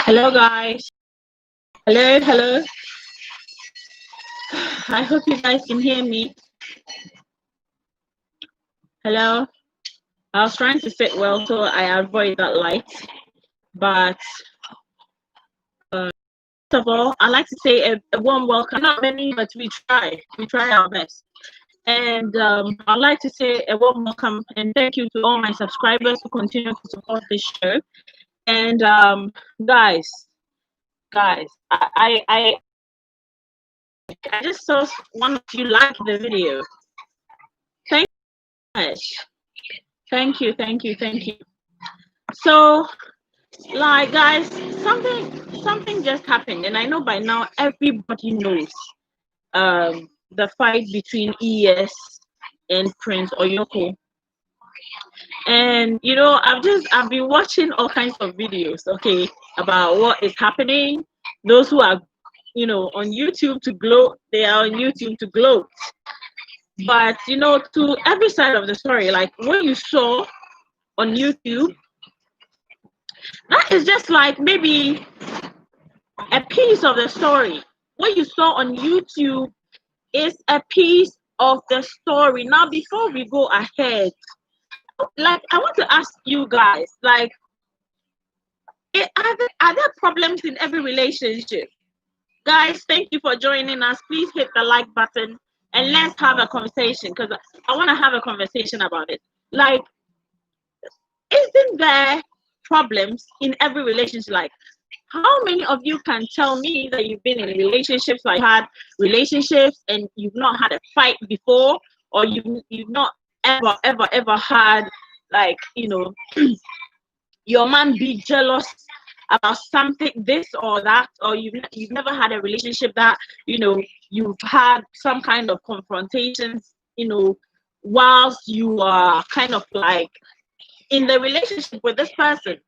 Hello, guys. Hello, hello. I hope you guys can hear me. Hello. I was trying to sit well so I avoid that light. But first of all, I'd like to say a warm welcome. Not many, but we try. We try our best. And I'd like to say a warm welcome and thank you to all my subscribers who continue to support this show. And guys, I just saw one of you like the video. Thank you so much. Thank you. So, like, guys, something just happened, and I know by now everybody knows the fight between ES and Prince Oyoko. And I've been watching all kinds of videos, okay, about what is happening. Those who are on YouTube to gloat, they are on YouTube to gloat. But to every side of the story, like what you saw on YouTube, that is just like maybe a piece of the story. What you saw on YouTube is a piece of the story. Now, before we go ahead, like I want to ask you guys, like, are there problems in every relationship? Guys, thank you for joining us. Please hit the like button and let's have a conversation because I want to have a conversation about it. Like, isn't there problems in every relationship? Like, how many of you can tell me that you've been in relationships, like had relationships and you've not had a fight before, or you've not ever had, like, your man be jealous about something, this or that, or you've never had a relationship that you've had some kind of confrontations, whilst you are kind of like in the relationship with this person,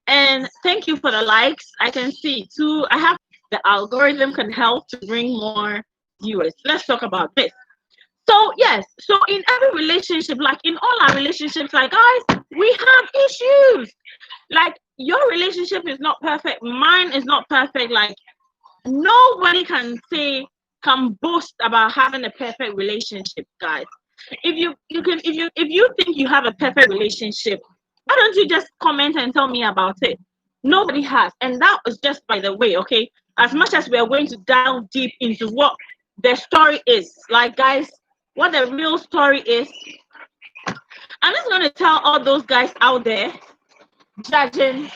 and thank you for the likes. I can see too. I have the algorithm can help to bring more viewers. Let's talk about this. So yes, so in every relationship, like in all our relationships, like guys, we have issues. Like your relationship is not perfect, mine is not perfect. Like nobody can boast about having a perfect relationship, guys. If you think you have a perfect relationship, why don't you just comment and tell me about it? Nobody has, and that was just by the way, okay? As much as we are going to dive deep into what the story is, like guys, what the real story is, I'm just going to tell all those guys out there judging.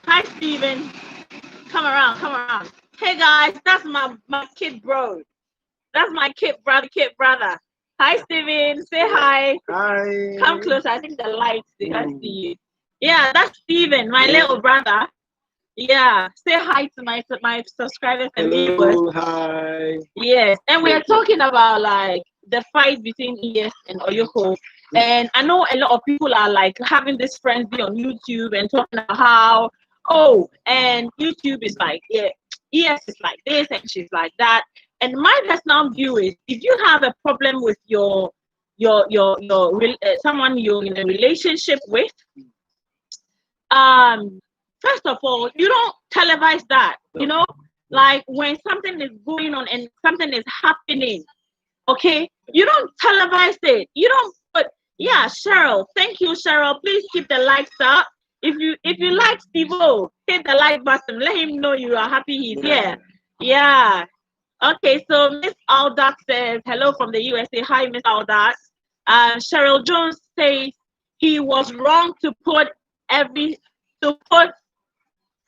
Hi, Steven. Come around. Hey, guys, that's my kid bro. That's my kid brother. Hi, Steven. Say hi. Hi. Come closer. I think the lights, they can see you. Yeah, that's Steven, my little brother. Yeah, say hi to my subscribers and viewers. Hi. Yes, and we are talking about like the fight between ES and Oyoko. And I know a lot of people are like having this frenzy on YouTube and talking about how, and YouTube is like, yeah, ES is like this and she's like that. And my personal view is, if you have a problem with your someone you're in a relationship with, first of all, you don't televise that. Like when something is going on and something is happening, okay, you don't televise it. You don't. But yeah, Cheryl, thank you, Cheryl. Please keep the likes up. If you like Steve-O, hit the like button. Let him know you are happy he's here. Yeah. Okay, so Miss Aldat says hello from the USA. Hi, Miss Aldat. Cheryl Jones says he was wrong to put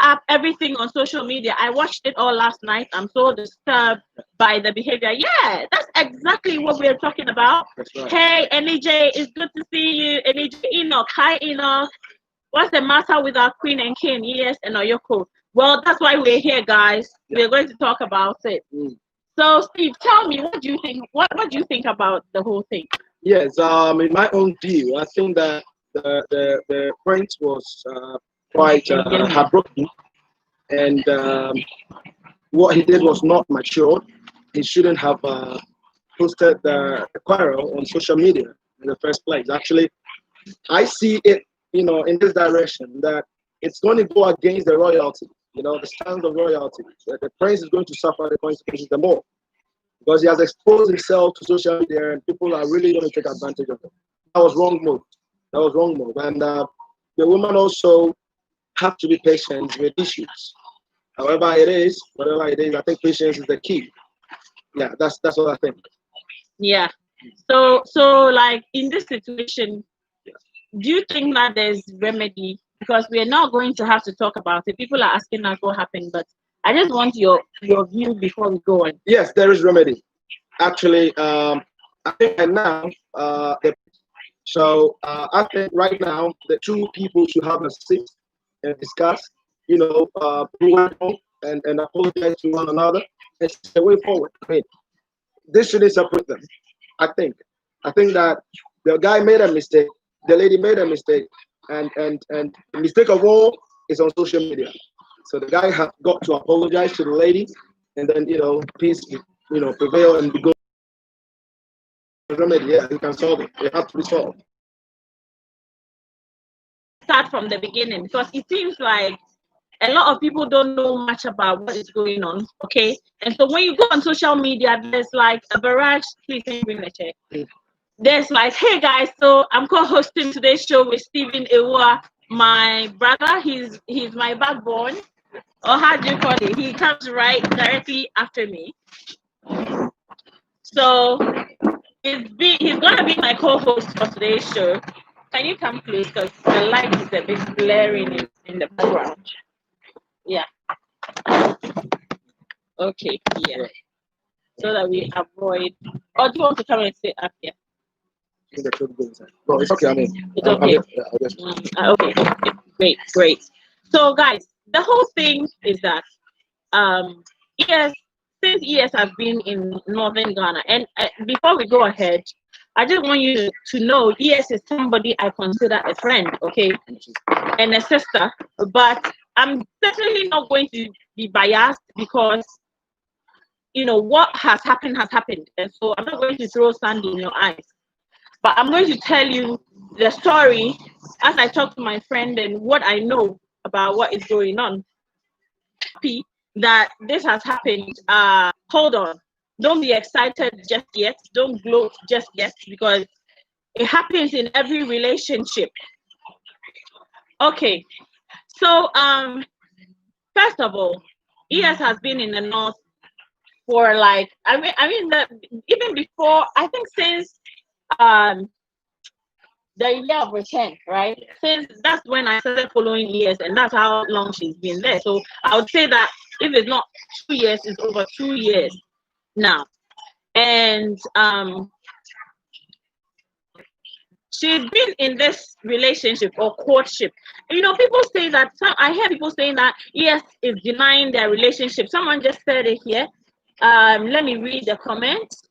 up everything on social media. I watched it all last night. I'm so disturbed by the behavior. Yeah, that's exactly what we're talking about. Right. Hey, NEJ, it's good to see you. NEJ Enoch. Hi, Enoch. What's the matter with our queen and king? Yes, and Oyoko. Well, that's why we're here, guys. We're going to talk about it. So, Steve, tell me, what do you think? What do you think about the whole thing? Yes, in my own view, I think that the prince was quite heartbroken, and what he did was not mature. He shouldn't have posted the quarrel on social media in the first place. Actually, I see it, in this direction, that it's going to go against the royalty. You know, the standard of royalty. The prince is going to suffer the consequences the more because he has exposed himself to social media, and people are really going to take advantage of it. That was wrong move. That was wrong move. And the woman also have to be patient with issues. However it is, whatever it is, I think patience is the key. Yeah, that's what I think. Yeah. So like in this situation, do you think that there's remedy? Because we're not going to have to talk about it. People are asking us what happened, but I just want your view before we go on. Yes, there is remedy. Actually, I think right now, I think right now the two people should have a sit and discuss. You know, who went wrong and apologize to one another and see the way forward. I mean, this shouldn't separate them. I think. I think that the guy made a mistake, the lady made a mistake, and the mistake of all is on social media. So the guy has got to apologize to the lady, and then peace prevail and be good. Remedy, yeah, you can solve it. It has to be solved. Start from the beginning because it seems like a lot of people don't know much about what is going on. Okay, and so when you go on social media, there's like a barrage. Please can you bring the chair? There's like, hey guys, so I'm co-hosting today's show with Stephen Ewa, my brother. He's my backbone, or how do you call it? He comes right directly after me. So he's gonna be my co-host for today's show. Can you come please? Because the light is a bit blaring in the background. Yeah. Okay. Yeah. So that we avoid. Or do you want to come and sit up here? No, it's okay. I mean, it's okay. Okay. Great. So, guys, the whole thing is that yes, since ES has been in northern Ghana, and before we go ahead, I just want you to know ES is somebody I consider a friend, okay, and a sister. But I'm definitely not going to be biased because what has happened, and so I'm not going to throw sand in your eyes. But I'm going to tell you the story as I talk to my friend and what I know about what is going on. Happy that this has happened. Hold on. Don't be excited just yet. Don't gloat just yet because it happens in every relationship. Okay. So first of all, ES has been in the north for like even before, I think since the year of return, right? Since that's when I started following ES, and that's how long she's been there. So I would say that if it's not 2 years, it's over 2 years now. And she's been in this relationship or courtship. People say that I hear people saying that ES is denying their relationship. Someone just said it here. Let me read the comments.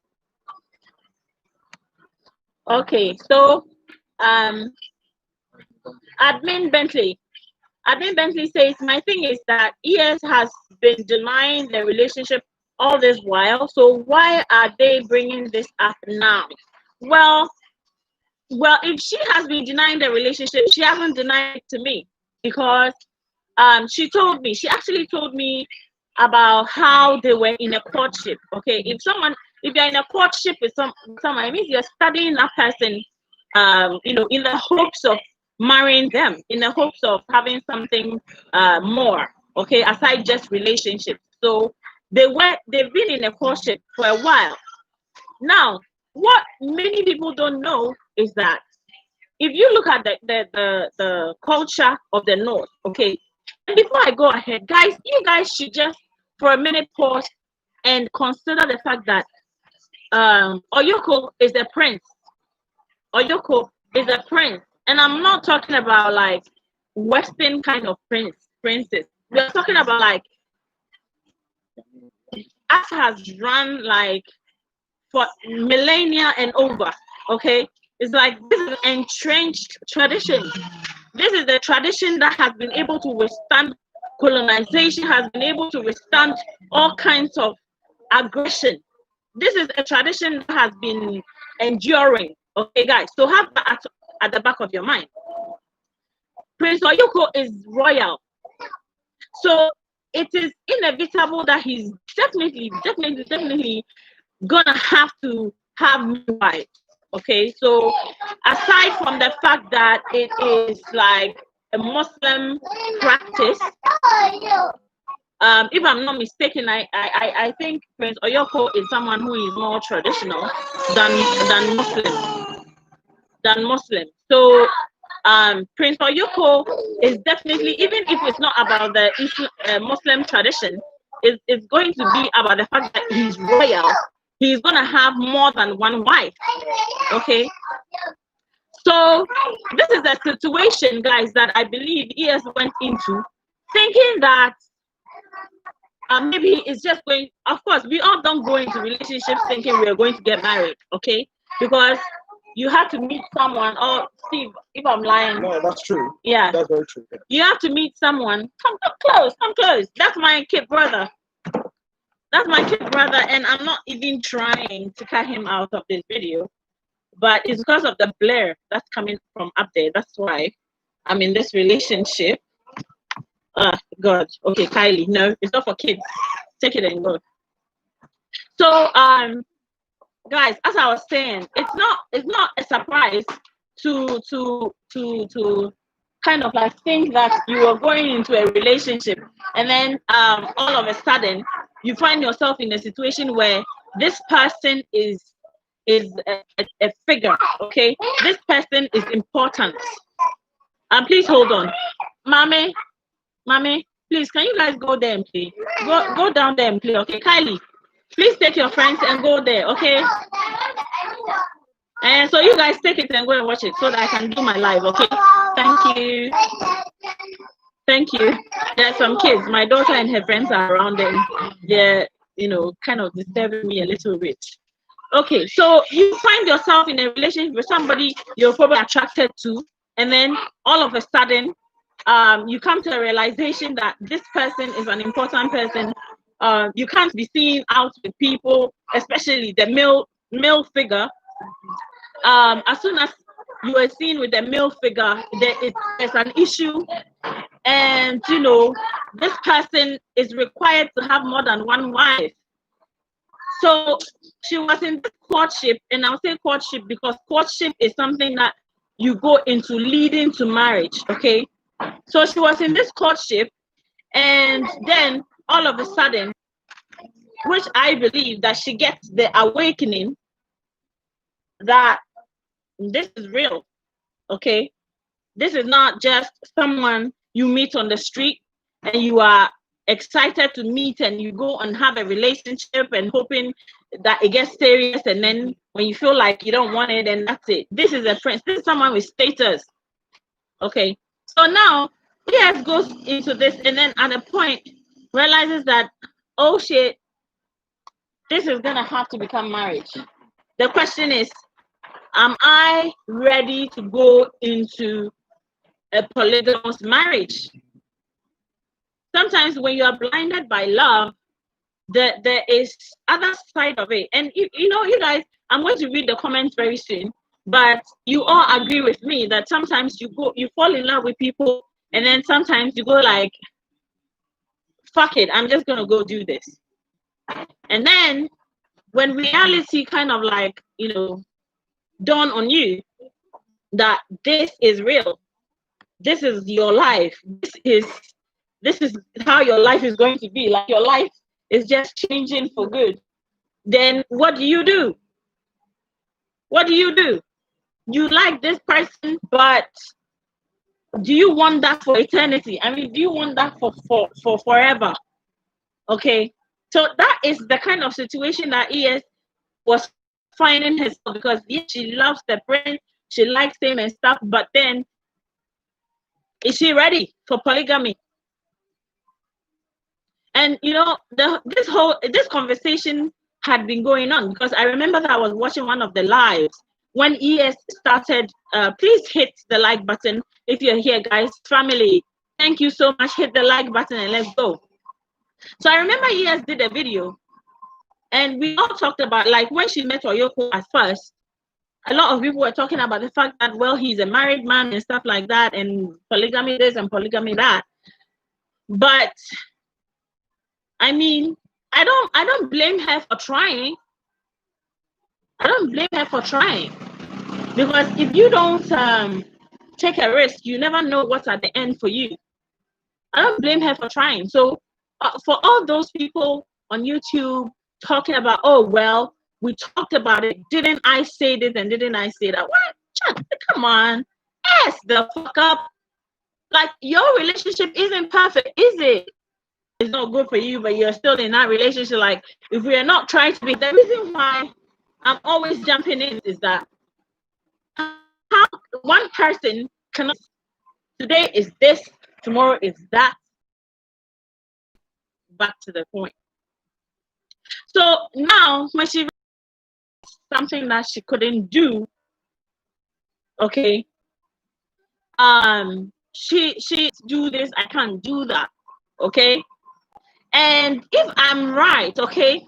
Okay, so Admin Bentley says, my thing is that ES has been denying the relationship all this while. So why are they bringing this up now? Well, if she has been denying the relationship, she hasn't denied it to me because she actually told me about how they were in a courtship. Okay, if you're in a courtship with someone, it means you're studying that person, in the hopes of marrying them, in the hopes of having something more, okay, aside just relationships. So they've been in a courtship for a while. Now, what many people don't know is that if you look at the culture of the North, okay, and before I go ahead, guys, you guys should just for a minute pause and consider the fact that Oyoko is a prince. Oyoko is a prince. And I'm not talking about like Western kind of princess. We're talking about like us has run like for millennia and over. Okay. It's like this is an entrenched tradition. This is the tradition that has been able to withstand colonization, has been able to withstand all kinds of aggression. This is a tradition that has been enduring. Okay, guys. So have that at the back of your mind. Prince Oyoko is royal. So it is inevitable that he's definitely gonna have to have midwives. Okay, so aside from the fact that it is like a Muslim practice, if I'm not mistaken, I think Prince Oyoko is someone who is more traditional than Muslim. So Prince Oyoko is definitely, even if it's not about the Muslim tradition, it's going to be about the fact that he's royal. He's gonna have more than one wife. Okay. So this is a situation, guys, that I believe ES went into, thinking that maybe it's just going. Of course, we all don't go into relationships thinking we are going to get married. Okay, because you have to meet someone. Oh, Steve, if I'm lying. No, that's true. Yeah. That's very true. You have to meet someone. Come close. That's my kid brother. And I'm not even trying to cut him out of this video, but it's because of the blare that's coming from up there. That's why I'm in this relationship. God. Okay, Kylie. No, it's not for kids. Take it and go. So, guys, as I was saying, it's not a surprise to kind of like think that you are going into a relationship and then all of a sudden you find yourself in a situation where this person is a figure. Okay, this person is important. Please hold on, mommy, please, can you guys go there and play? Go down there and play. Okay, Kylie, please take your friends and go there. Okay. And so you guys take it and go and watch it so that I can do my live. Okay. Thank you. There's some kids. My daughter and her friends are around them. They're, kind of disturbing me a little bit. Okay, so you find yourself in a relationship with somebody you're probably attracted to, and then all of a sudden, you come to a realization that this person is an important person. You can't be seen out with people, especially the male figure. As soon as you are seen with the male figure, there's an issue, and this person is required to have more than one wife. So she was in this courtship, and I'll say courtship because courtship is something that you go into leading to marriage. Okay, so she was in this courtship, and then all of a sudden, which I believe that she gets the awakening that this is real. Okay, this is not just someone you meet on the street and you are excited to meet and you go and have a relationship and hoping that it gets serious, and then when you feel like you don't want it, and that's it. This is a friend. This is someone with status. Okay, so now yes goes into this, and then at a point realizes that, oh shit, this is gonna have to become marriage. The question is, am I ready to go into a polygamous marriage? Sometimes when you are blinded by love, there is other side of it. And you guys, I'm going to read the comments very soon, but you all agree with me that sometimes you fall in love with people, and then sometimes you go like, fuck it, I'm just gonna go do this. And then when reality kind of like, dawn on you that this is real, this is your life, this is how your life is going to be, like your life is just changing for good, then what do you do? You like this person, but do you want that for eternity? I mean, do you want that for forever? Okay, so that is the kind of situation that ES was finding herself, because yes, she loves the prince, she likes him and stuff, but then is she ready for polygamy? And this conversation had been going on, because I remember that I was watching one of the lives when ES started. Please hit the like button if you're here, guys. Family, thank you so much. Hit the like button and let's go. So I remember ES did a video, and we all talked about, like, when she met Oyoko at first, a lot of people were talking about the fact that, well, he's a married man and stuff like that, and polygamy this and polygamy that. But I mean, I don't blame her for trying. I don't blame her for trying, because if you don't take a risk, you never know what's at the end for you. I don't blame her for trying. So for all those people on YouTube talking about, oh well, we talked about it, didn't I say this and didn't I say that? What? Come on, ask the fuck up. Like, your relationship isn't perfect, is it? It's not good for you, but you're still in that relationship. Like, if we are not trying to be, the reason why I'm always jumping in is that how one person cannot, today is this, tomorrow is that. Back to the point. So now when she something that she couldn't do, okay, she do this, I can't do that, okay. And if I'm right, okay,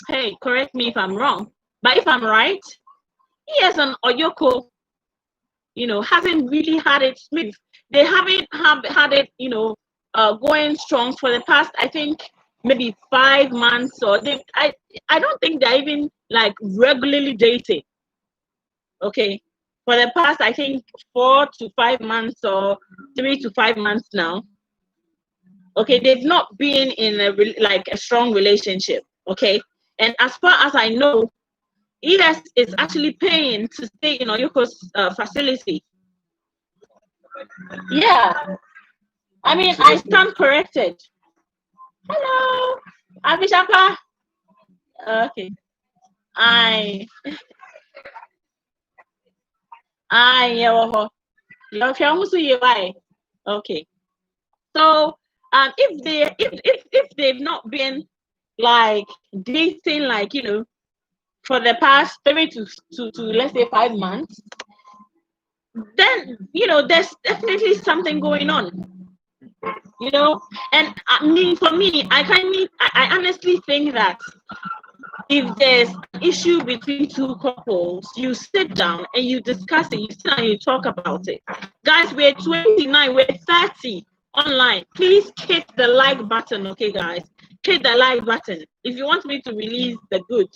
hey, correct me if I'm wrong, but if I'm right, yes, an Oyoko, hasn't really had it smooth. They haven't had it, going strong for the past, I think, maybe 5 months, or I don't think they're even like regularly dating. Okay, for the past, I think, 4 to 5 months or 3 to 5 months now. Okay, they've not been in a strong relationship. Okay, and as far as I know, ES is actually paying to stay in Oyoko'S facility. Yeah, I mean, I stand corrected. Hello, Abishaka. Okay, I yeah, okay. So if they've not been like dating, like, for the past 3 to let's say 5 months, then there's definitely something going on. And I mean, for me, I honestly think that if there's an issue between two couples, you sit down and you discuss it, you sit down and you talk about it. Guys, we're 29, we're 30 online. Please hit the like button, okay, guys? Hit the like button. If you want me to release the good,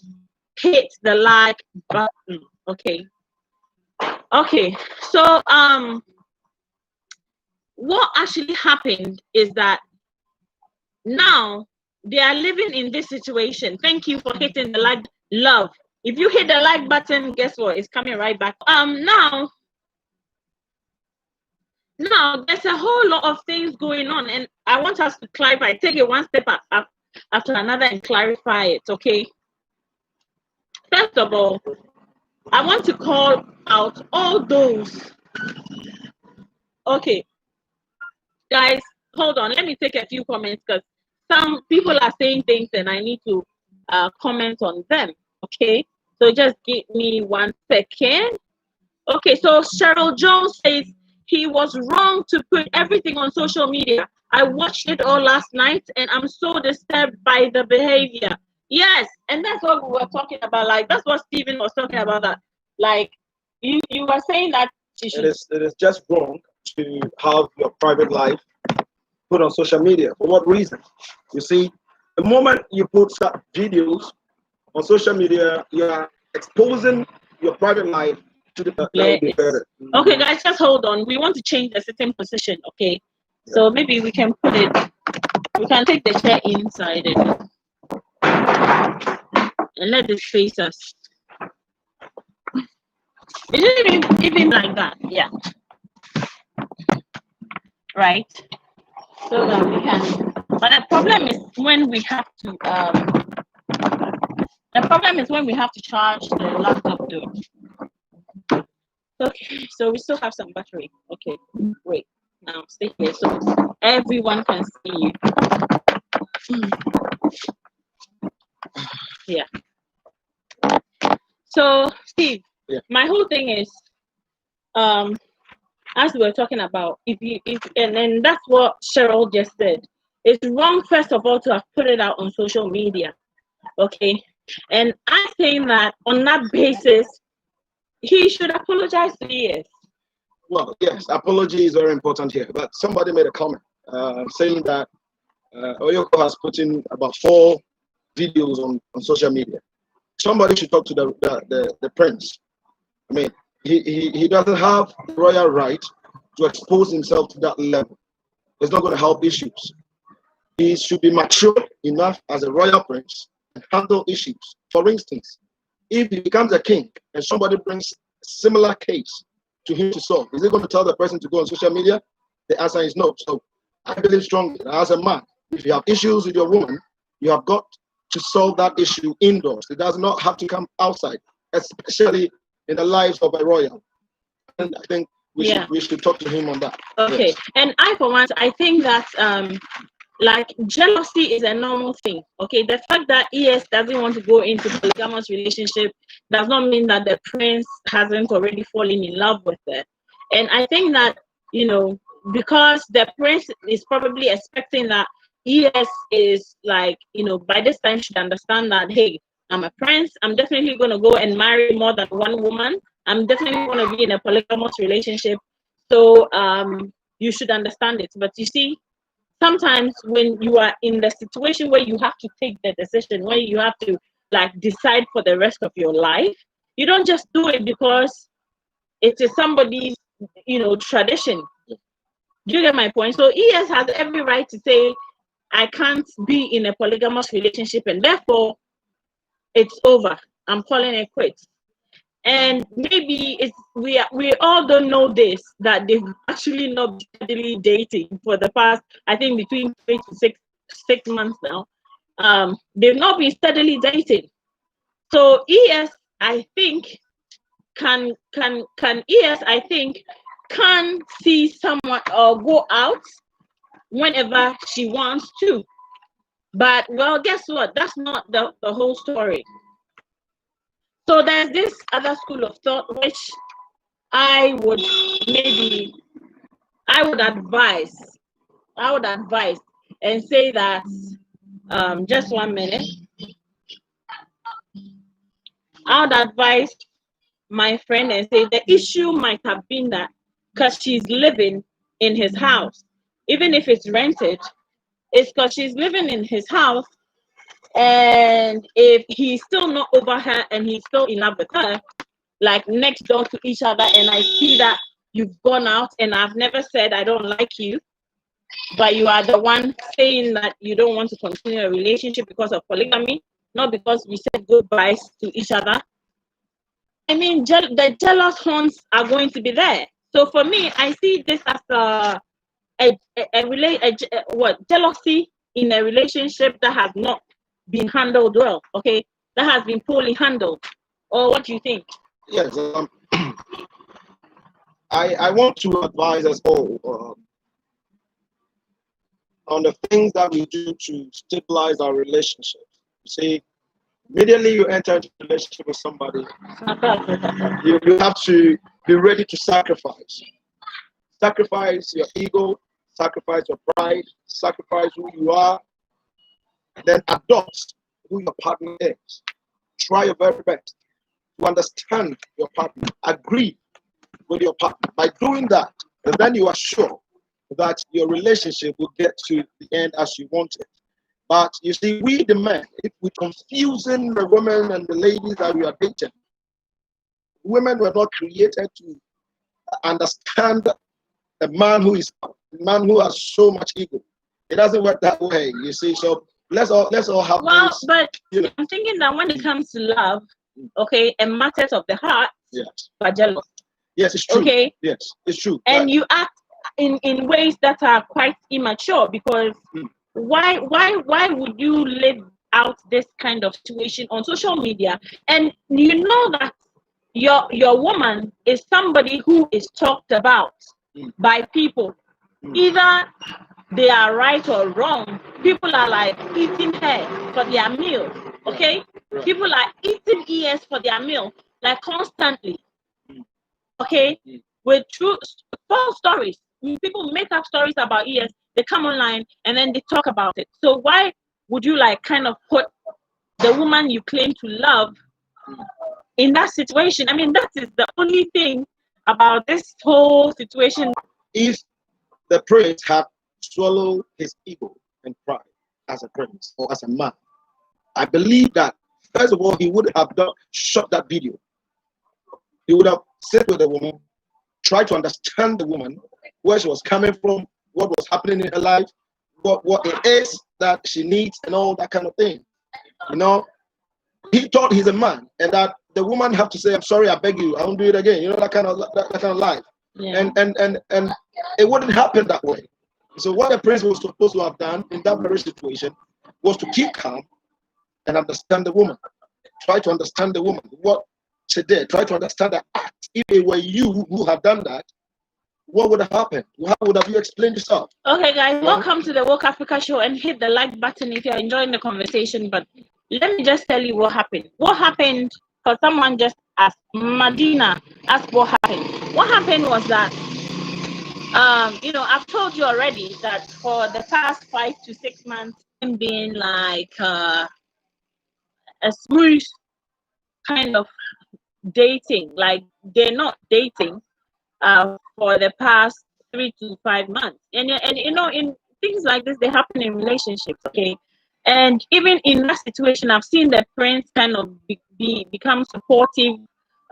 hit the like button, okay? Okay, so what actually happened is that now they are living in this situation. Thank you for hitting the like, love. If you hit the like button, guess what? It's coming right back. Now there's a whole lot of things going on, and I want us to clarify. Take it one step up after another and clarify it. Okay. First of all, I want to call out all those. Okay, guys, hold on. Let me take a few comments, because some people are saying things and I need to comment on them. Okay, so just give me 1 second. Okay, so Cheryl Jones says he was wrong to put everything on social media. I watched it all last night and I'm so disturbed by the behavior. Yes, and that's what we were talking about. Like, that's what Stephen was talking about. That, like, you were saying that it is just wrong to have your private life put on social media. For what reason? You see, the moment you put videos on social media, you are exposing your private life to the better. Okay, guys, just hold on. We want to change the sitting position. Okay, yeah. So maybe we can put it. We can take the chair inside and let it face us. Is it even like that? Yeah. Right. So that we can. But the problem is when we have to. The problem is when we have to charge the laptop though. Okay, so we still have some battery. Okay, wait. Now stay here so everyone can see you. Yeah. So Steve, yeah. My whole thing is, as we were talking about, and that's what Cheryl just said. It's wrong, first of all, to have put it out on social media. Okay, and I think that on that basis, he should apologize to ES. Well, yes, apology is very important here. But somebody made a comment saying that Oyoko has put in about 4 videos on social media. Somebody should talk to the prince. I mean, he doesn't have the royal right to expose himself to that level. It's not going to help issues. He should be mature enough as a royal prince and handle issues. For instance, if he becomes a king and somebody brings a similar case to him to solve, is he going to tell the person to go on social media? The answer is no. So I believe strongly that as a man, if you have issues with your woman, you have got to solve that issue indoors. It does not have to come outside, especially in the lives of a royal. And I think we should talk to him on that. Okay. Yes. And I, for once, I think that like jealousy is a normal thing. Okay, the fact that ES doesn't want to go into polygamous relationship does not mean that the prince hasn't already fallen in love with her. And I think that, you know, because the prince is probably expecting that ES is like, you know, by this time should understand that, hey, I'm a prince, I'm definitely going to go and marry more than one woman, I'm definitely going to be in a polygamous relationship, so you should understand it. But you see, sometimes when you are in the situation where you have to take the decision, where you have to like decide for the rest of your life, you don't just do it because it is somebody's, you know, tradition. Do you get my point? So ES has every right to say, I can't be in a polygamous relationship and therefore it's over. I'm calling it quits. And maybe it's we all don't know this, that they've actually not been steadily dating for the past, I think, between 3 to 6 months now. They've not been steadily dating. So ES, I think, can ES, I think, can see someone or go out whenever she wants to. But well, guess what? That's not the whole story. So there's this other school of thought which I would advise and say that just 1 minute. I would advise my friend and say the issue might have been that because she's living in his house, even if it's rented, it's because she's living in his house. And if he's still not over her and he's still in love with her, like next door to each other, and I see that you've gone out and I've never said I don't like you, but you are the one saying that you don't want to continue a relationship because of polygamy, not because we said goodbyes to each other. I mean, the jealous horns are going to be there. So for me, I see this as jealousy in a relationship that has not been handled well. Okay, that has been poorly handled. Or what do you think? Yes, I want to advise us all on the things that we do to stabilize our relationships. You see, immediately you enter into a relationship with somebody, you have to be ready to sacrifice. Sacrifice your ego, sacrifice your pride, sacrifice who you are, and then adopt who your partner is. Try your very best to understand your partner, agree with your partner. By doing that, and then you are sure that your relationship will get to the end as you want it. But you see, we the men, if we're confusing the women and the ladies that we are dating, women were not created to understand a man who has so much ego. It doesn't work that way, you see. So let's all have. Well, things, but I'm thinking that when it comes to love, okay, and matters of the heart, yes, but jealous. Yes, it's true. Okay. Yes, it's true. And you act in ways that are quite immature, because why would you live out this kind of situation on social media, and you know that your woman is somebody who is talked about by people, either they are right or wrong. People are like eating her for their meal. Okay, people are eating ES for their meal, like constantly. Okay, with true false stories. People make up stories about ES, they come online and then they talk about it. So why would you like kind of put the woman you claim to love in that situation. I mean, that is the only thing about this whole situation. If the prince had swallowed his ego and pride as a prince or as a man, I believe that first of all he would have shot that video. He would have sat with the woman, tried to understand the woman, where she was coming from, what was happening in her life, what it is that she needs, and all that kind of thing. You know, he thought he's a man, and that the woman have to say, "I'm sorry, I beg you, I won't do it again." You know, that kind of life. Yeah. And it wouldn't happen that way. So what the prince was supposed to have done in that very situation was to keep calm and understand the woman. Try to understand the woman, what she did. Try to understand the act. If it were you who had done that, what would have happened? How would have you explained yourself? Okay, guys, welcome to the Woke Africa show, and hit the like button if you're enjoying the conversation. But let me just tell you what happened. What happened, for someone just asked, Madina asked what happened. What happened was that, you know, I've told you already that for the past 5 to 6 months, it's been like a smooth kind of dating. Like, they're not dating for the past 3 to 5 months, and you know, in things like this, they happen in relationships, okay? And even in that situation, I've seen the prince kind of become supportive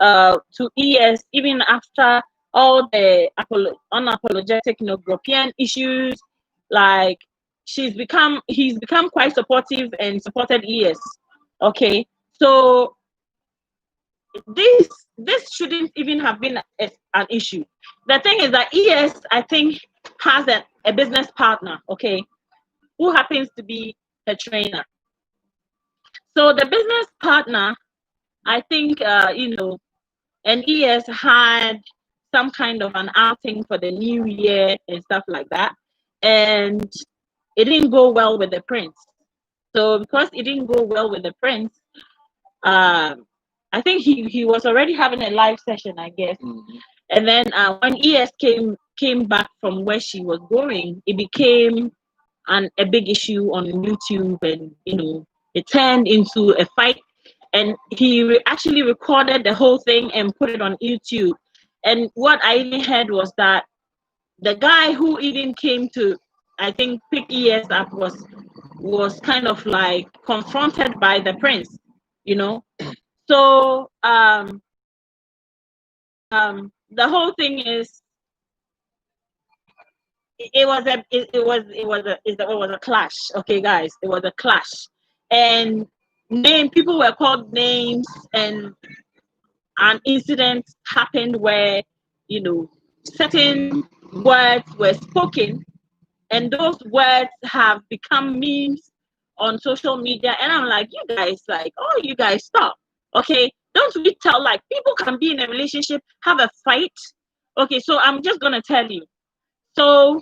to ES, even after all the unapologetic, you know, European issues. Like, he's become quite supportive and supported ES, okay? So this shouldn't even have been an issue. The thing is that ES, I think, has a business partner, okay, who happens to be a trainer. So the business partner, I think, you know, and ES had some kind of an outing for the new year and stuff like that, and it didn't go well with the prince. So because it didn't go well with the prince, I think he was already having a live session, I guess. Mm-hmm. And then when ES came back from where she was going, it became a big issue on YouTube, and you know, it turned into a fight. And he actually recorded the whole thing and put it on YouTube. And what I even heard was that the guy who even came to, I think, pick ES up was kind of like confronted by the prince, you know. So the whole thing is, it was a clash. Okay, guys, it was a clash, and people were called names, and an incident happened where, you know, certain words were spoken, and those words have become memes on social media. And I'm like, you guys, like, oh, you guys, stop. Okay, don't we tell, like, people can be in a relationship, have a fight. Okay, so I'm just gonna tell you. So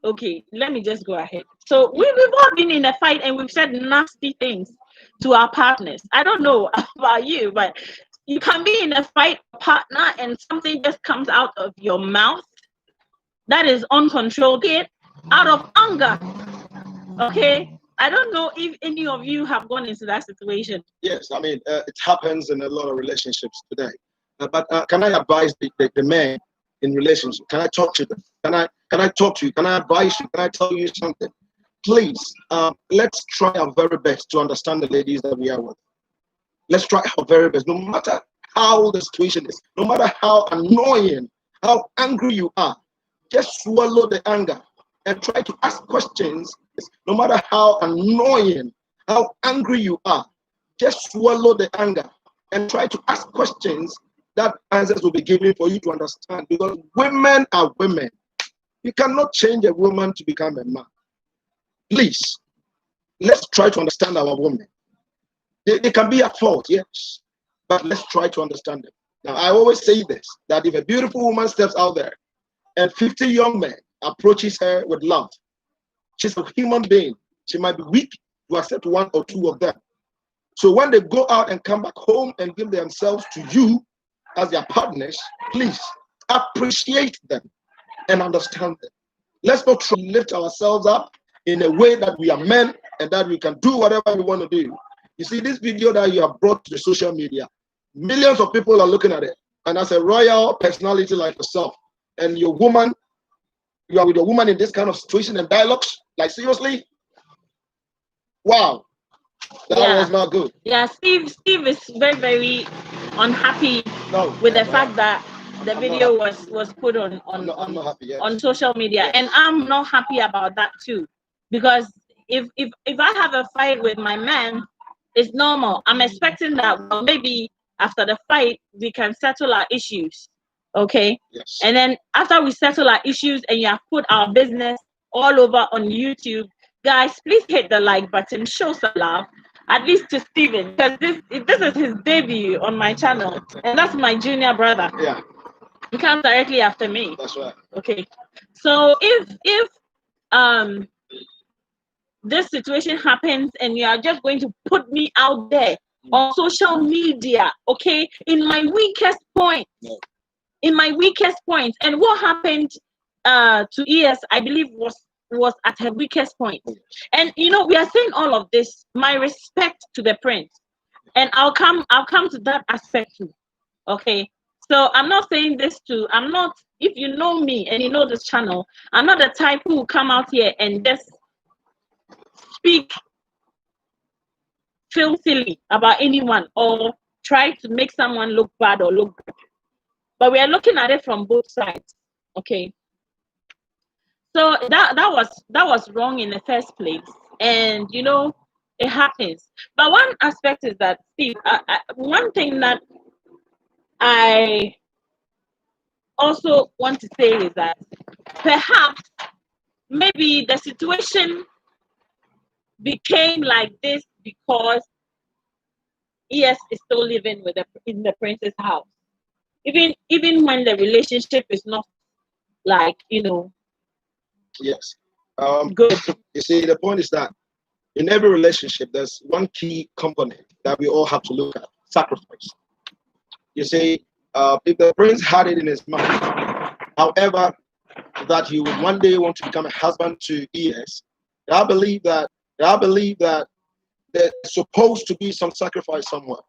okay, let me just go ahead. So we've all been in a fight, and we've said nasty things to our partners. I don't know about you, but you can be in a fight, partner, and something just comes out of your mouth that is uncontrolled, out of anger. Okay, I don't know if any of you have gone into that situation. Yes, I mean, it happens in a lot of relationships today. But can I advise the men in relationship? Can I talk to them? Can I talk to you? Can I advise you? Can I tell you something? Please, let's try our very best to understand the ladies that we are with. Let's try our very best, no matter how the situation is, no matter how annoying, how angry you are. Just swallow the anger and try to ask questions. No matter how annoying, how angry you are, just swallow the anger and try to ask questions that answers will be given for you to understand. Because women are women. You cannot change a woman to become a man. Please, let's try to understand our women. They can be at fault, yes, but let's try to understand them. Now, I always say this, that if a beautiful woman steps out there and 50 young men approaches her with love, she's a human being. She might be weak to accept one or two of them. So when they go out and come back home and give themselves to you as their partners, please appreciate them and understand them. Let's not try to lift ourselves up in a way that we are men and that we can do whatever we want to do. You see, this video that you have brought to the social media, millions of people are looking at it. And as a royal personality like yourself, and your woman, you are with your woman in this kind of situation and dialogues, like seriously, wow, that was not good. Yeah, Steve is very, very unhappy with the fact that the video was put on social media, and I'm not happy about that too, because if I have a fight with my man, it's normal. I'm expecting that, well, maybe after the fight we can settle our issues, okay? Yes. And then after we settle our issues and you have put our business all over on YouTube, guys, please hit the like button, show some love, at least to Steven, because this is his debut on my channel, and that's my junior brother. Yeah. He comes directly after me. That's right. Okay. So if this situation happens and you are just going to put me out there on social media, okay, in my weakest point, and what happened to ES, I believe, was at her weakest point. And we are saying all of this, my respect to the prince, and I'll come to that aspect too, okay? So I'm not saying this if you know me and you know this channel, I'm not the type who will come out here and just speak filthily about anyone or try to make someone look bad or look good. But we are looking at it from both sides, okay? So that was wrong in the first place, and it happens. But one aspect is that, Steve, one thing that I also want to say is that perhaps maybe the situation became like this because ES is still living in the prince's house, even when the relationship is not like Yes. good. You see, the point is that in every relationship, there's one key component that we all have to look at: sacrifice. You see, if the prince had it in his mind, however, that he would one day want to become a husband to ES, I believe that there's supposed to be some sacrifice somewhere.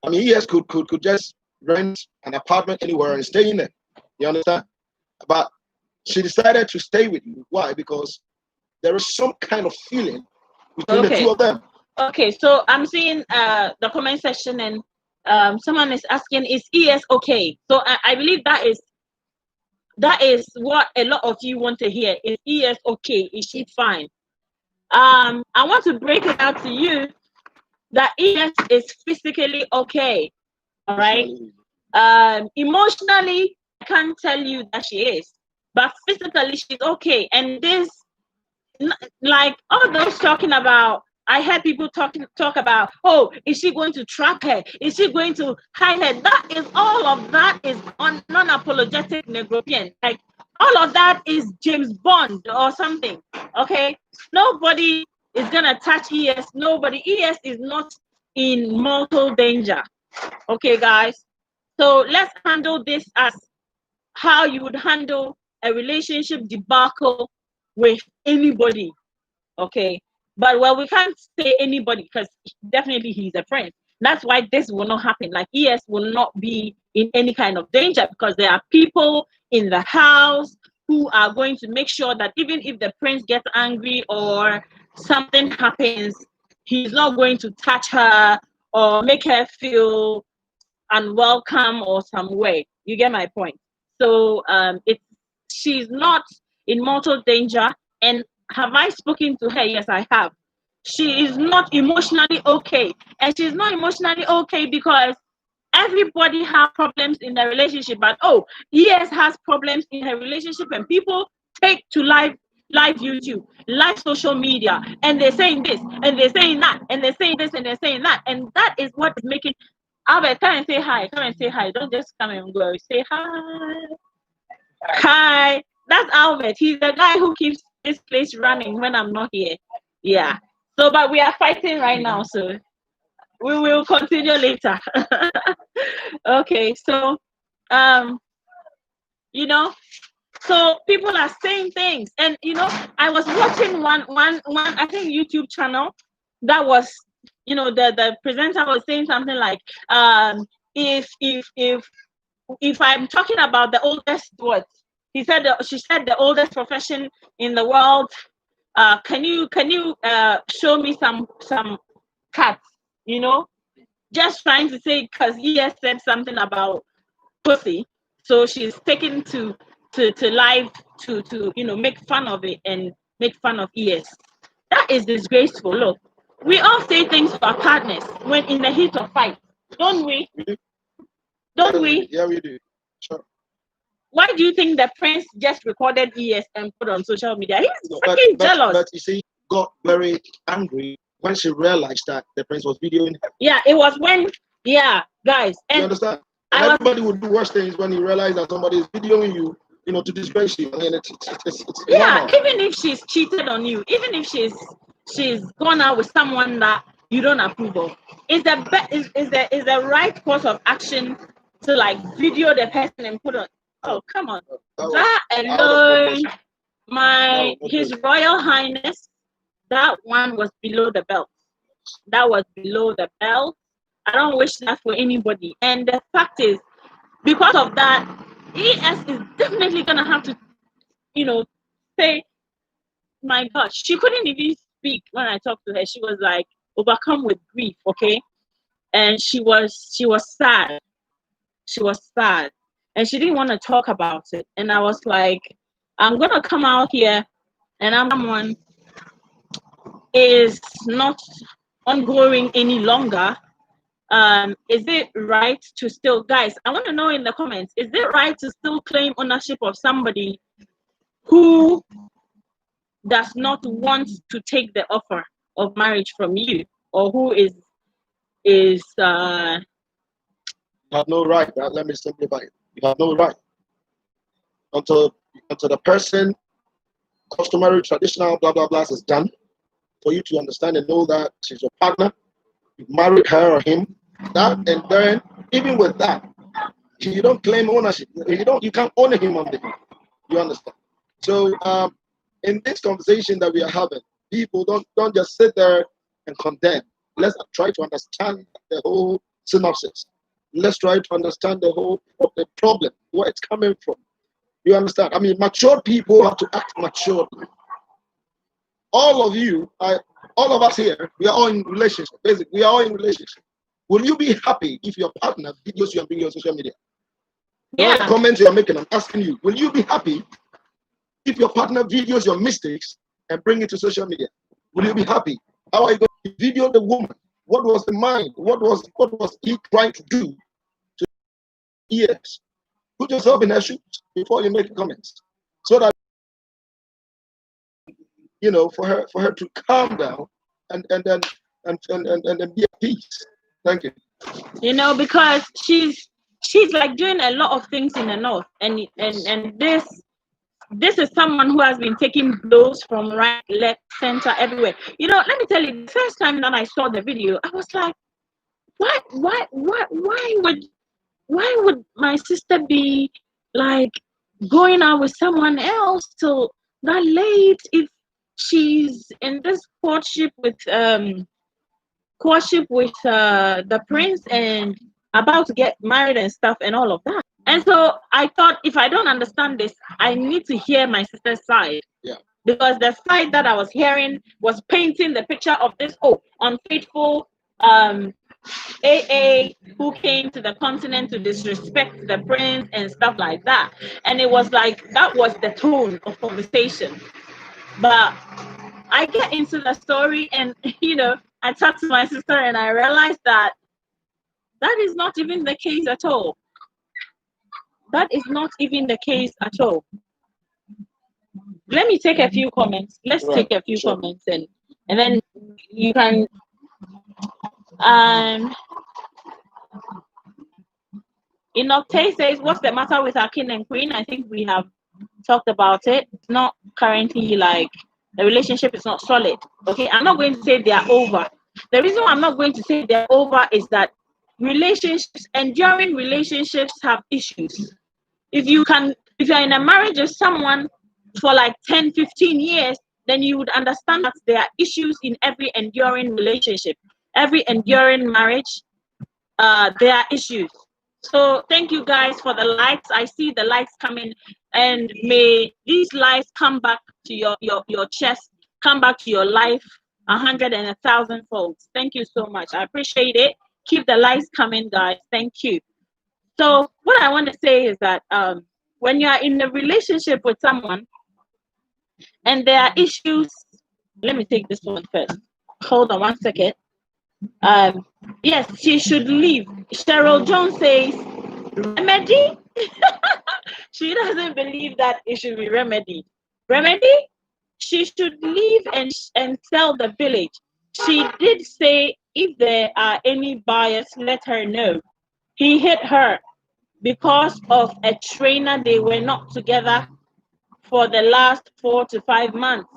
I mean, ES could just rent an apartment anywhere and stay in it. You understand? But she decided to stay with you. Why? Because there is some kind of feeling between the two of them. Okay, so I'm seeing the comment section, and someone is asking, is ES okay? So I believe that is what a lot of you want to hear. Is ES okay? Is she fine? I want to break it out to you that ES is physically okay. All right. Emotionally, I can't tell you that she is, but physically she's okay. And this, like all those talking about, I heard people talk about, oh, is she going to trap her? Is she going to hide her? All of that is on non-apologetic Negropian. Like all of that is James Bond or something. Okay, nobody is gonna touch ES. Nobody. ES is not in mortal danger. Okay, guys. So let's handle this as how you would handle a relationship debacle with anybody. Okay, but well, we can't say anybody because definitely he's a friend. That's why this will not happen. Like ES will not be in any kind of danger because there are people in the house who are going to make sure that even if the prince gets angry or something happens, he's not going to touch her or make her feel unwelcome or some way. You get my point? So she's not in mortal danger. And have I spoken to her? Yes, I have. She is not emotionally okay. And she's not emotionally okay because everybody has problems in their relationship. But ES has problems in her relationship, and people take to live YouTube, live social media, and they're saying this, and they're saying that, and they're saying this, and they're saying that. And that is what is making Albert, come and say hi. Come and say hi. Don't just come and go. Say hi. Hi. That's Albert. He's the guy who keeps this place running when I'm not here. Yeah. So, but we are fighting right now, so we will continue later. Okay. So, So people are saying things, and I was watching one I think YouTube channel that was, the presenter was saying something like, if I'm talking about the oldest, she said the oldest profession in the world, can you show me some cats, just trying to say, because ES said something about pussy, so she's taken to live to make fun of it and make fun of ES. That is disgraceful. Look, we all say things to our partners when in the heat of fight, don't we? Don't we? Yeah, we do. Sure. Why do you think the prince just recorded ES and put on social media? He's freaking jealous. But you see, got very angry when she realized that the prince was videoing her. Yeah, it was when, guys. And you understand? And everybody would do worse things when you realize that somebody is videoing you, to disgrace you. I mean, it's normal. Even if she's cheated on you, even if she's gone out with someone that you don't approve of, is the right course of action to like video the person and put on? Oh, come on. That alone, His Royal Highness, that one was below the belt. That was below the belt. I don't wish that for anybody. And the fact is, because of that, ES is definitely gonna have to, say, my gosh, she couldn't even speak when I talked to her. She was like overcome with grief, okay? And she was sad. She was sad. And she didn't want to talk about it. And I was like, I'm gonna come out here and someone is not ongoing any longer. Is it right to still, guys, I want to know in the comments, is it right to still claim ownership of somebody who does not want to take the offer of marriage from you, or who is you have no right. Let me simplify it. You have no right until the person, customary, traditional, blah blah blah is done, for you to understand and know that she's your partner. You married her or him. That, and then even with that, you don't claim ownership. You can't own him on the. You understand? So in this conversation that we are having, people don't just sit there and condemn. Let's try to understand the whole synopsis. Let's try to understand the whole the problem, where it's coming from. You understand? I mean, mature people have to act maturely. All of you, all of us here, we are all in relationship. Basically, we are all in relationship. Will you be happy if your partner videos you and bring you on social media? Yeah. All the comments you are making, I'm asking you, will you be happy if your partner videos your mistakes and bring it to social media? Will you be happy? How are you going to video the woman? What was the mind? What was he trying to do? Yes. Put yourself in her shoes before you make comments, so that for her to calm down and be at peace. Thank you. Because she's like doing a lot of things in the north, and this is someone who has been taking blows from right, left, center, everywhere. Let me tell you, the first time that I saw the video, I was like, why would my sister be like going out with someone else till that late if she's in this courtship with the prince and about to get married and stuff and all of that? And so I thought, if I don't understand this, I need to hear my sister's side. Yeah. Because the side that I was hearing was painting the picture of this unfaithful AA who came to the continent to disrespect the prince and stuff like that. And it was like, that was the tone of conversation. But I get into the story and, I talked to my sister and I realized that is not even the case at all. That is not even the case at all. Let me take a few comments. Let's take a few comments and then you can Inocte says, what's the matter with our king and queen? I think we have talked about it. It's not currently like the relationship is not solid. Okay, I'm not going to say they are over. The reason why I'm not going to say they're over is that enduring relationships have issues. If you can If you're in a marriage with someone for like 10, 15 years, then you would understand that there are issues in every enduring relationship, every enduring marriage. There are issues. So thank you guys for the likes. I see the likes coming, and may these likes come back to your chest, come back to your life 100 and 1,000 folds. Thank you so much. I appreciate it. Keep the likes coming, guys. Thank you. So what I want to say is that when you are in a relationship with someone and there are issues, let me take this one first. Hold on 1 second. Yes, she should leave. Cheryl Jones says, remedy? She doesn't believe that it should be remedied. Remedy? She should leave and sell the village. She did say if there are any buyers, let her know. He hit her because of a trainer. They were not together for the last 4 to 5 months.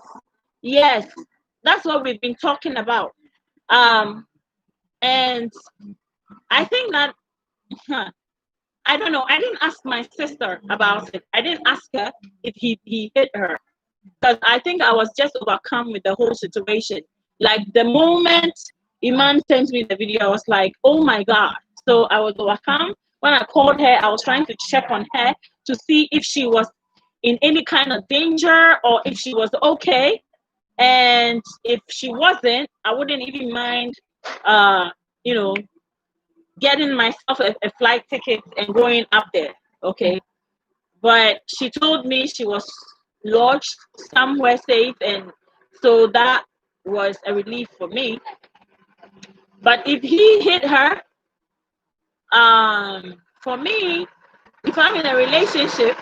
Yes, that's what we've been talking about. And I think that I don't know. I didn't ask my sister about it. I didn't ask her if he hit her, because I think I was just overcome with the whole situation. Like the moment Iman sent me the video, I was like, oh my God. So I was overcome. When I called her, I was trying to check on her to see if she was in any kind of danger or if she was okay. And if she wasn't, I wouldn't even mind, you know, getting myself a flight ticket and going up there. Okay. But she told me she was lodged somewhere safe, and so that was a relief for me. But if he hit her, for me, if I'm in a relationship,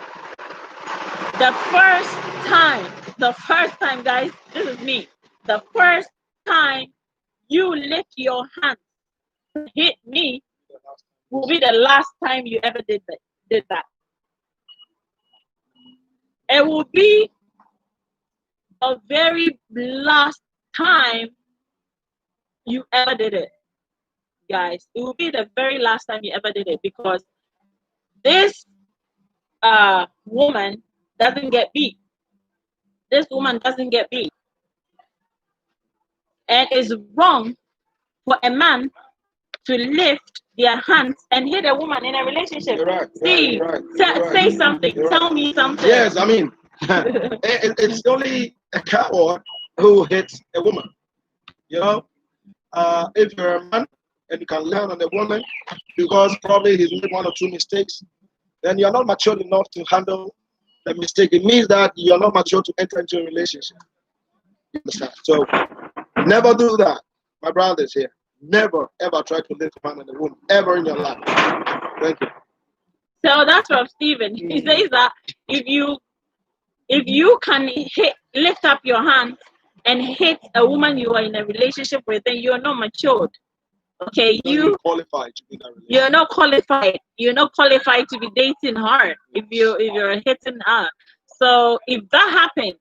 the first time, guys, this is me. The first time you lift your hand to hit me will be the last time you ever did that. It will be the very last time you ever did it, guys. It will be the very last time you ever did it, because this woman doesn't get beat. This woman doesn't get beat. And it's wrong for a man to lift their hands and hit a woman in a relationship. You're right. Steve, say something. Tell me something. Yes, I mean, it's only a coward who hits a woman. You know, if you're a man and you can learn on a woman because probably he's made 1 or 2 mistakes, then you're not mature enough to handle the mistake. It means that you're not mature to enter into a relationship. You understand? So never do that. My brothers here. Never ever try to lift a man in a woman ever in your life. Thank you. So that's from Stephen. He says that if you can lift up your hand and hit a woman you are in a relationship with, then you're not matured. Okay, you're qualified to be in a relationship. You're not qualified. You're not qualified to be dating her if you're hitting her. So if that happened,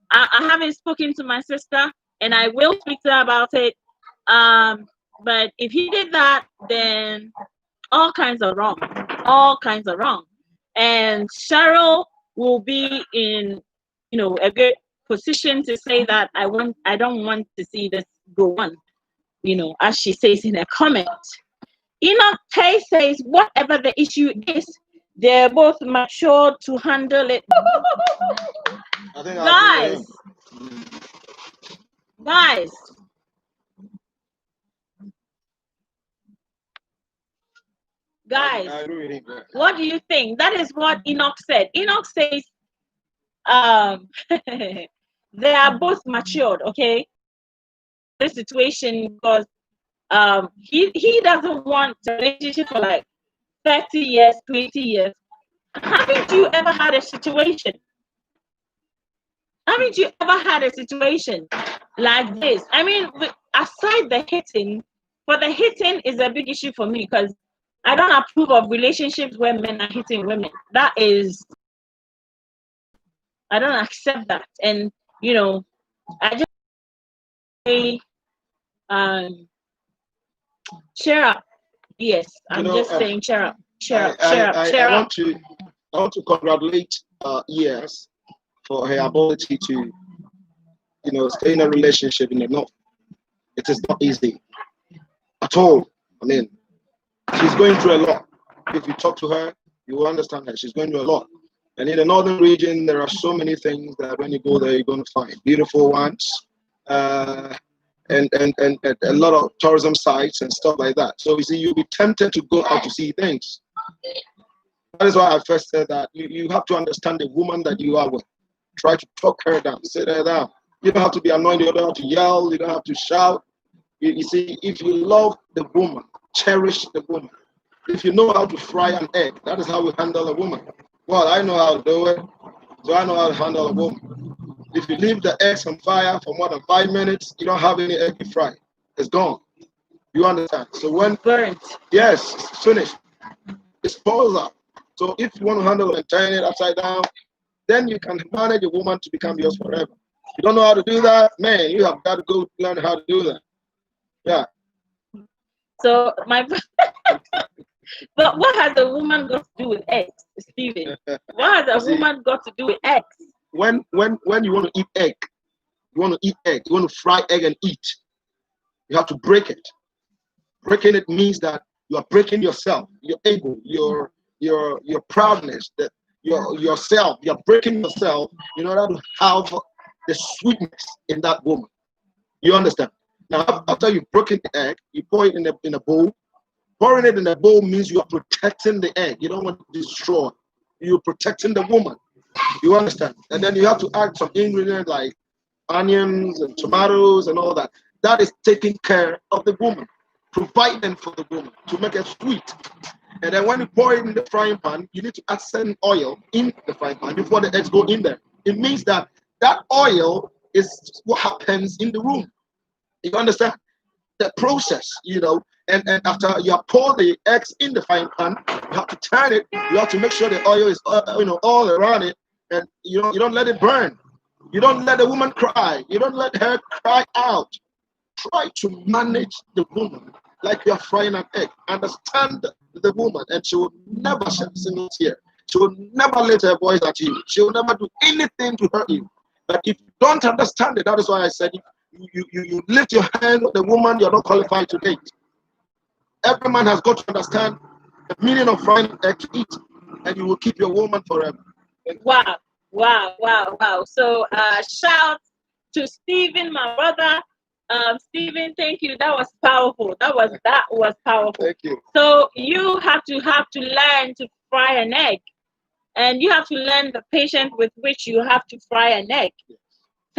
I haven't spoken to my sister, and I will speak to her about it. But if he did that, then all kinds are wrong. All kinds are wrong. And Cheryl will be in, a good position to say that I don't want to see this go on, as she says in her comment. Enoch Tay says, whatever the issue is, they're both mature to handle it. Guys, what do you think? That is what Enoch said. Enoch says, they are both matured, okay? This situation, because he doesn't want a relationship for like 30 years, 20 years. Haven't you ever had a situation? Haven't you ever had a situation like this? I mean, aside the hitting, for the hitting is a big issue for me, because I don't approve of relationships where men are hitting women. I don't accept that. And, I just say, cheer up. Yes, I'm just saying cheer up. Cheer up. I want to congratulate ES for her ability to, stay in a relationship in the north. It is not easy at all. I mean, she's going through a lot. If you talk to her, you will understand her. She's going through a lot. And in the northern region, there are so many things that when you go there, you're going to find beautiful ones, and a lot of tourism sites and stuff like that. So you see, you'll be tempted to go out to see things. That is why I first said that you have to understand the woman that you are with. Try to talk her down, sit her down. You don't have to be annoyed, you don't have to yell, you don't have to shout. You see, if you love the woman, cherish the woman. If you know how to fry an egg, that is how we handle a woman. Well, I know how to do it, so I know how to handle a woman. If you leave the eggs on fire for more than 5 minutes, you don't have any egg to fry. It's gone. You understand? So when burnt, yes, it's finished. It spoils out. So if you want to handle it and turn it upside down, then you can manage a woman to become yours forever. You don't know how to do that, man, you have got to go learn how to do that. Yeah. So but what has a woman got to do with eggs, Stephen? What has a woman got to do with eggs? When you want to eat egg, you want to fry egg and eat, you have to break it. Breaking it means that you are breaking yourself, your ego, your proudness, that yourself. You're breaking yourself in order to have the sweetness in that woman. You understand? Now, after you've broken the egg, you pour it in a bowl. Pouring it in a bowl means you are protecting the egg. You don't want to destroy. You're protecting the woman. You understand? And then you have to add some ingredients like onions and tomatoes and all that. That is taking care of the woman, providing for the woman to make it sweet. And then when you pour it in the frying pan, you need to add some oil in the frying pan before the eggs go in there. It means that oil is what happens in the room. You understand? The process, and after you have poured the eggs in the frying pan, you have to turn it. You have to make sure the oil is, all around it, and you don't let it burn. You don't let the woman cry. You don't let her cry out. Try to manage the woman like you are frying an egg. Understand the woman, and she will never shed a single tear. She will never lift her voice at you. She will never do anything to hurt you. But if you don't understand it, that is why I said you lift your hand on the woman, you're not qualified to date. Every man has got to understand the meaning of frying an egg to eat, and you will keep your woman forever. Wow. So shout to Stephen, my brother. Stephen, thank you. That was powerful. That was powerful. Thank you. So you have to learn to fry an egg, and you have to learn the patience with which you have to fry an egg.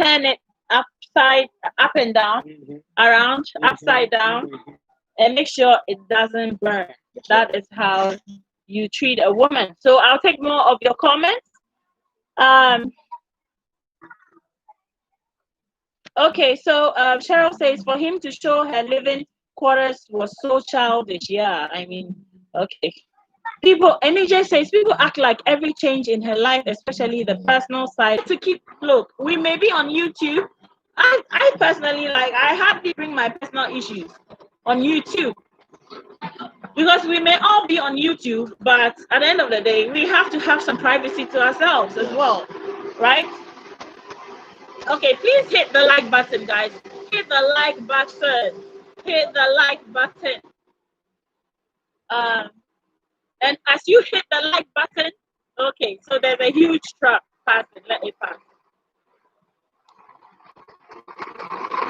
Turn it up and down, around, upside down, and make sure it doesn't burn. That is how you treat a woman. So I'll take more of your comments. Okay, so Cheryl says for him to show her living quarters was so childish. Yeah, I mean, okay. NJ says people act like every change in her life, especially the personal side, look, we may be on YouTube. I personally, I hardly bring my personal issues on YouTube because we may all be on YouTube, but at the end of the day, we have to have some privacy to ourselves as well, right? Okay, please hit the like button, guys. Hit the like button. Hit the like button. And as you hit the like button, okay, so there's a huge truck passing. Let it pass.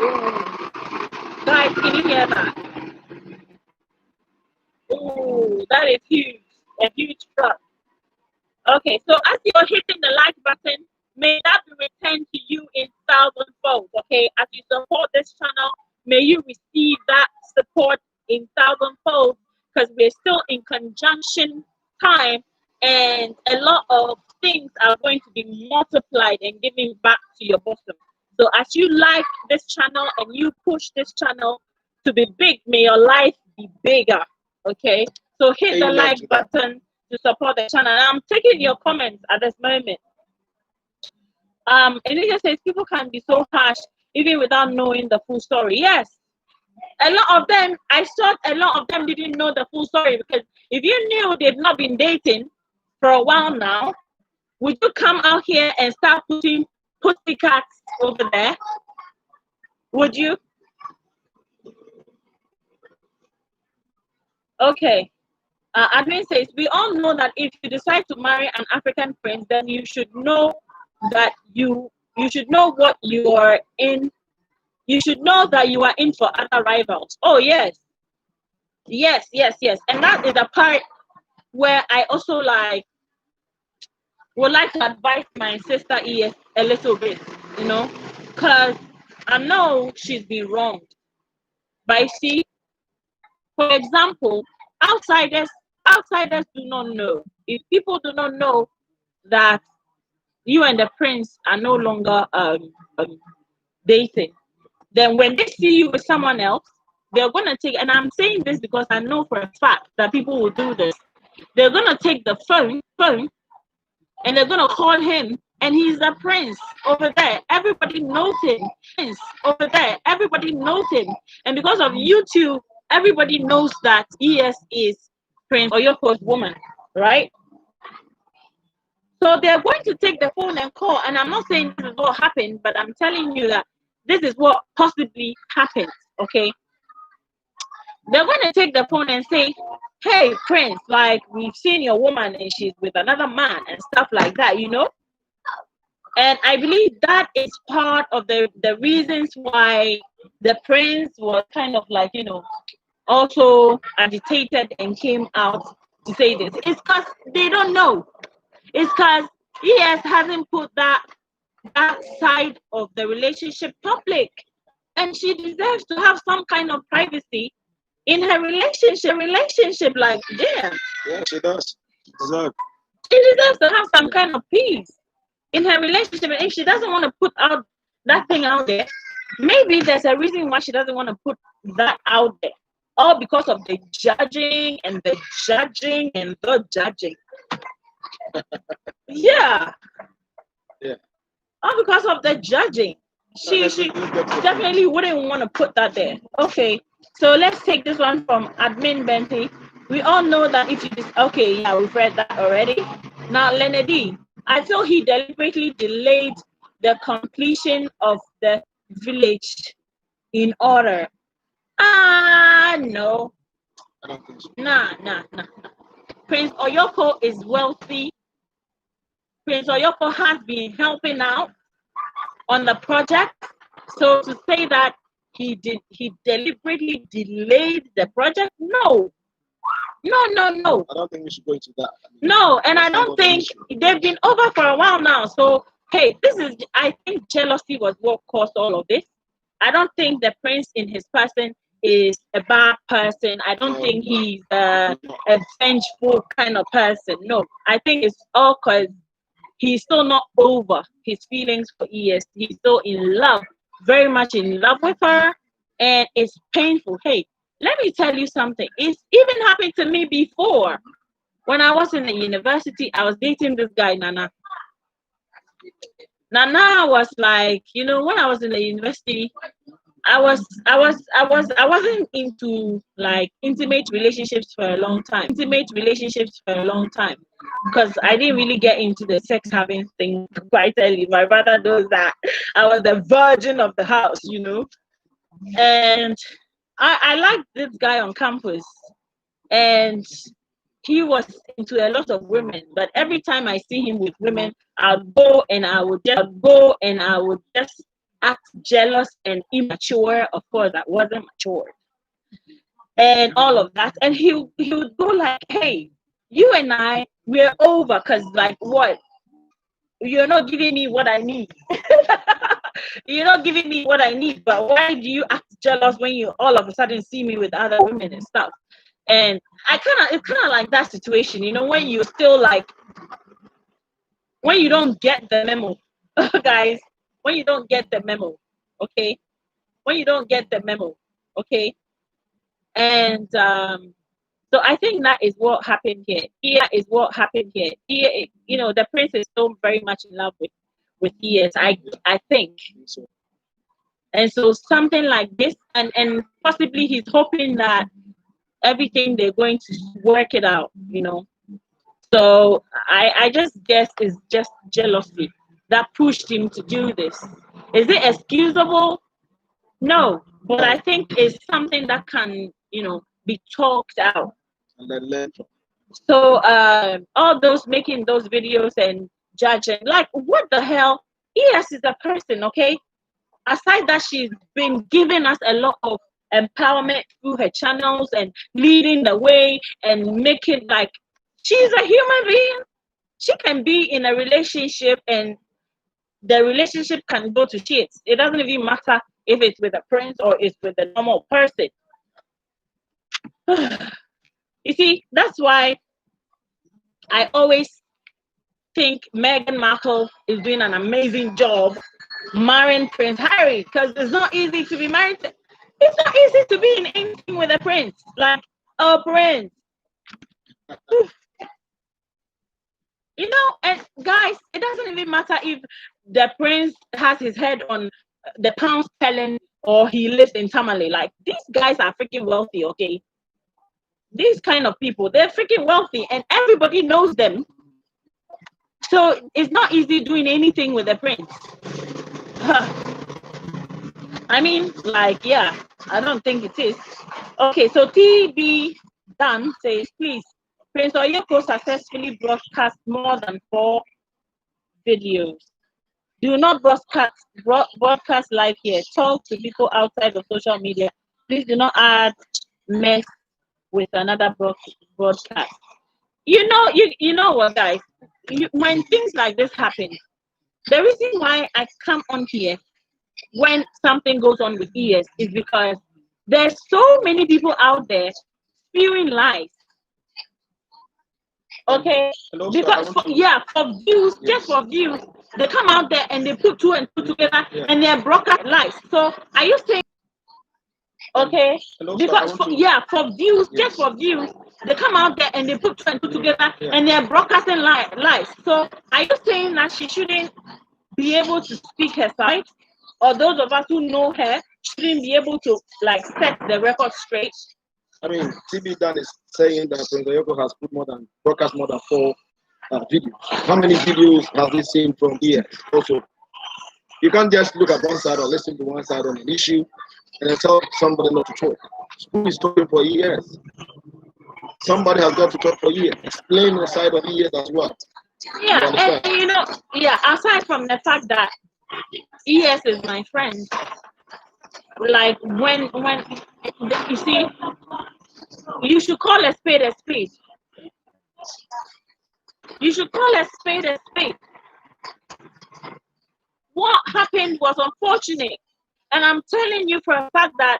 Ooh. Guys, can you hear that? Ooh, that is huge. A huge truck. Okay, so as you're hitting the like button, may that be returned to you in thousandfold. Okay, as you support this channel, may you receive that support in thousandfold, because we're still in conjunction time, and a lot of things are going to be multiplied and given back to your bosom. So as you like this channel and you push this channel to be big, may your life be bigger. Okay, so hit the like button to support the channel. And I'm taking your comments at this moment. And it just says people can be so harsh even without knowing the full story. Yes, a lot of them, I thought a lot of them didn't know the full story, because if you knew they've not been dating, for a while now. Would you come out here and start putting pussycats over there? Would you? Okay. Admin says, we all know that if you decide to marry an African prince, then you should know that you should know what you are in. You should know that you are in for other rivals. Oh yes, yes. And that is the part where I also would like to advise my sister ES a little bit, because I know she's been wronged. But you see, for example, outsiders outsiders do not know. If people do not know that you and the prince are no longer dating, then when they see you with someone else, they're gonna take. And I'm saying this because I know for a fact that people will do this. They're gonna take the phone, and they're gonna call him, and he's the prince over there. Everybody knows him. Prince over there. Everybody knows him. And because of YouTube, everybody knows that ES is Prince Oyoko'S woman, right? So they're going to take the phone and call. And I'm not saying this is what happened, but I'm telling you that this is what possibly happened. Okay. They're going to take the phone and say, hey, Prince, like we've seen your woman and she's with another man and stuff like that. And I believe that is part of the reasons why the prince was kind of also agitated and came out to say this. It's because they don't know. It's because ES hasn't put that side of the relationship public. And she deserves to have some kind of privacy in her relationship. Like, damn. Yeah, she does. She deserves to have some kind of peace in her relationship. And if she doesn't want to put out that thing out there, maybe there's a reason why she doesn't want to put that out there. All because of the judging and the judging and the judging. Yeah. All because of the judging. She definitely wouldn't want to put that there. Okay. So let's take this one from Admin Bentley. We all know that if you okay, yeah, we've read that already. Now, Lenedy, I feel he deliberately delayed the completion of the village in order. No. I don't think so. Nah. Prince Oyoko is wealthy. Prince Oyoko has been helping out on the project. So to say that he deliberately delayed the project, no. I don't think we should go into that. No, and I don't think they've been over for a while now. So hey, I think jealousy was what caused all of this. I don't think the prince in his person is a bad person. I don't think he's a vengeful kind of person. No, I think it's all because he's still not over his feelings for ES. He's still in love, very much in love with her, and it's painful. Hey, let me tell you something. It's even happened to me before. When I was in the university, I was dating this guy, Nana. Nana was like, when I was in the university, I wasn't into like intimate relationships for a long time. Because I didn't really get into the sex having thing quite early. My brother knows that I was the virgin of the house, And I liked this guy on campus, and he was into a lot of women. But every time I see him with women, I'd go and I would just act jealous and immature. Of course, I wasn't mature, and all of that. And he would go like, "Hey, you and we're over, cause like what? You're not giving me what I need. You're not giving me what I need. But why do you act jealous when you all of a sudden see me with other women and stuff?" And it's kind of like that situation, when you still like, when you don't get the memo, guys, when you don't get the memo, okay? When you don't get the memo, okay? And so I think that is what happened here. The prince is still very much in love with ES, I think. And so something like this, and possibly he's hoping that everything they're going to work it out, So I just guess it's just jealousy that pushed him to do this. Is it excusable? No, but I think it's something that can, be talked out. And then learn from. So all those making those videos and judging, like, what the hell? Yes, is a person, okay? Aside that, she's been giving us a lot of empowerment through her channels and leading the way and making, like, she's a human being. She can be in a relationship and the relationship can go to shit. It doesn't even matter if it's with a prince or it's with a normal person. You see, that's why I always think Meghan Markle is doing an amazing job marrying Prince Harry, because it's not easy to be married. It's not easy to be in anything with a prince. Like, oh, prince. And guys, it doesn't even matter if the prince has his head on the pound sterling or he lives in Tamale. Like, these guys are freaking wealthy, okay? These kind of people, they're freaking wealthy and everybody knows them. So it's not easy doing anything with a prince. I mean, like, yeah, I don't think it is. Okay, so TB Dan says, please, Prince Oyoko successfully broadcast more than 4 videos. Do not broadcast live here. Talk to people outside of social media. Please do not add mess with another broadcast. You know what, guys? When things like this happen, the reason why I come on here when something goes on with ES is because there's so many people out there spewing lies. Okay, because for views, just for views, they come out there and they put 2 and 2 together and they're broadcast lies. So are you saying, okay, because for views, just for views, they come out there and they put 2 and 2 together and they're broadcasting lies. So are you saying that she shouldn't be able to speak her side, or those of us who know her shouldn't be able to, like, set the record straight? I mean, TB Dan is saying that Prince Oyoko has broadcast more than 4 videos. How many videos has he seen from here? Also, you can't just look at one side or listen to one side on an issue and then tell somebody not to talk. Who is talking for years? Somebody has got to talk for years. Explain the side of years as well. Yeah, and aside from the fact that ES is my friend, like, when you see, you should call a spade a spade. You should call a spade a spade. What happened was unfortunate, and I'm telling you for a fact that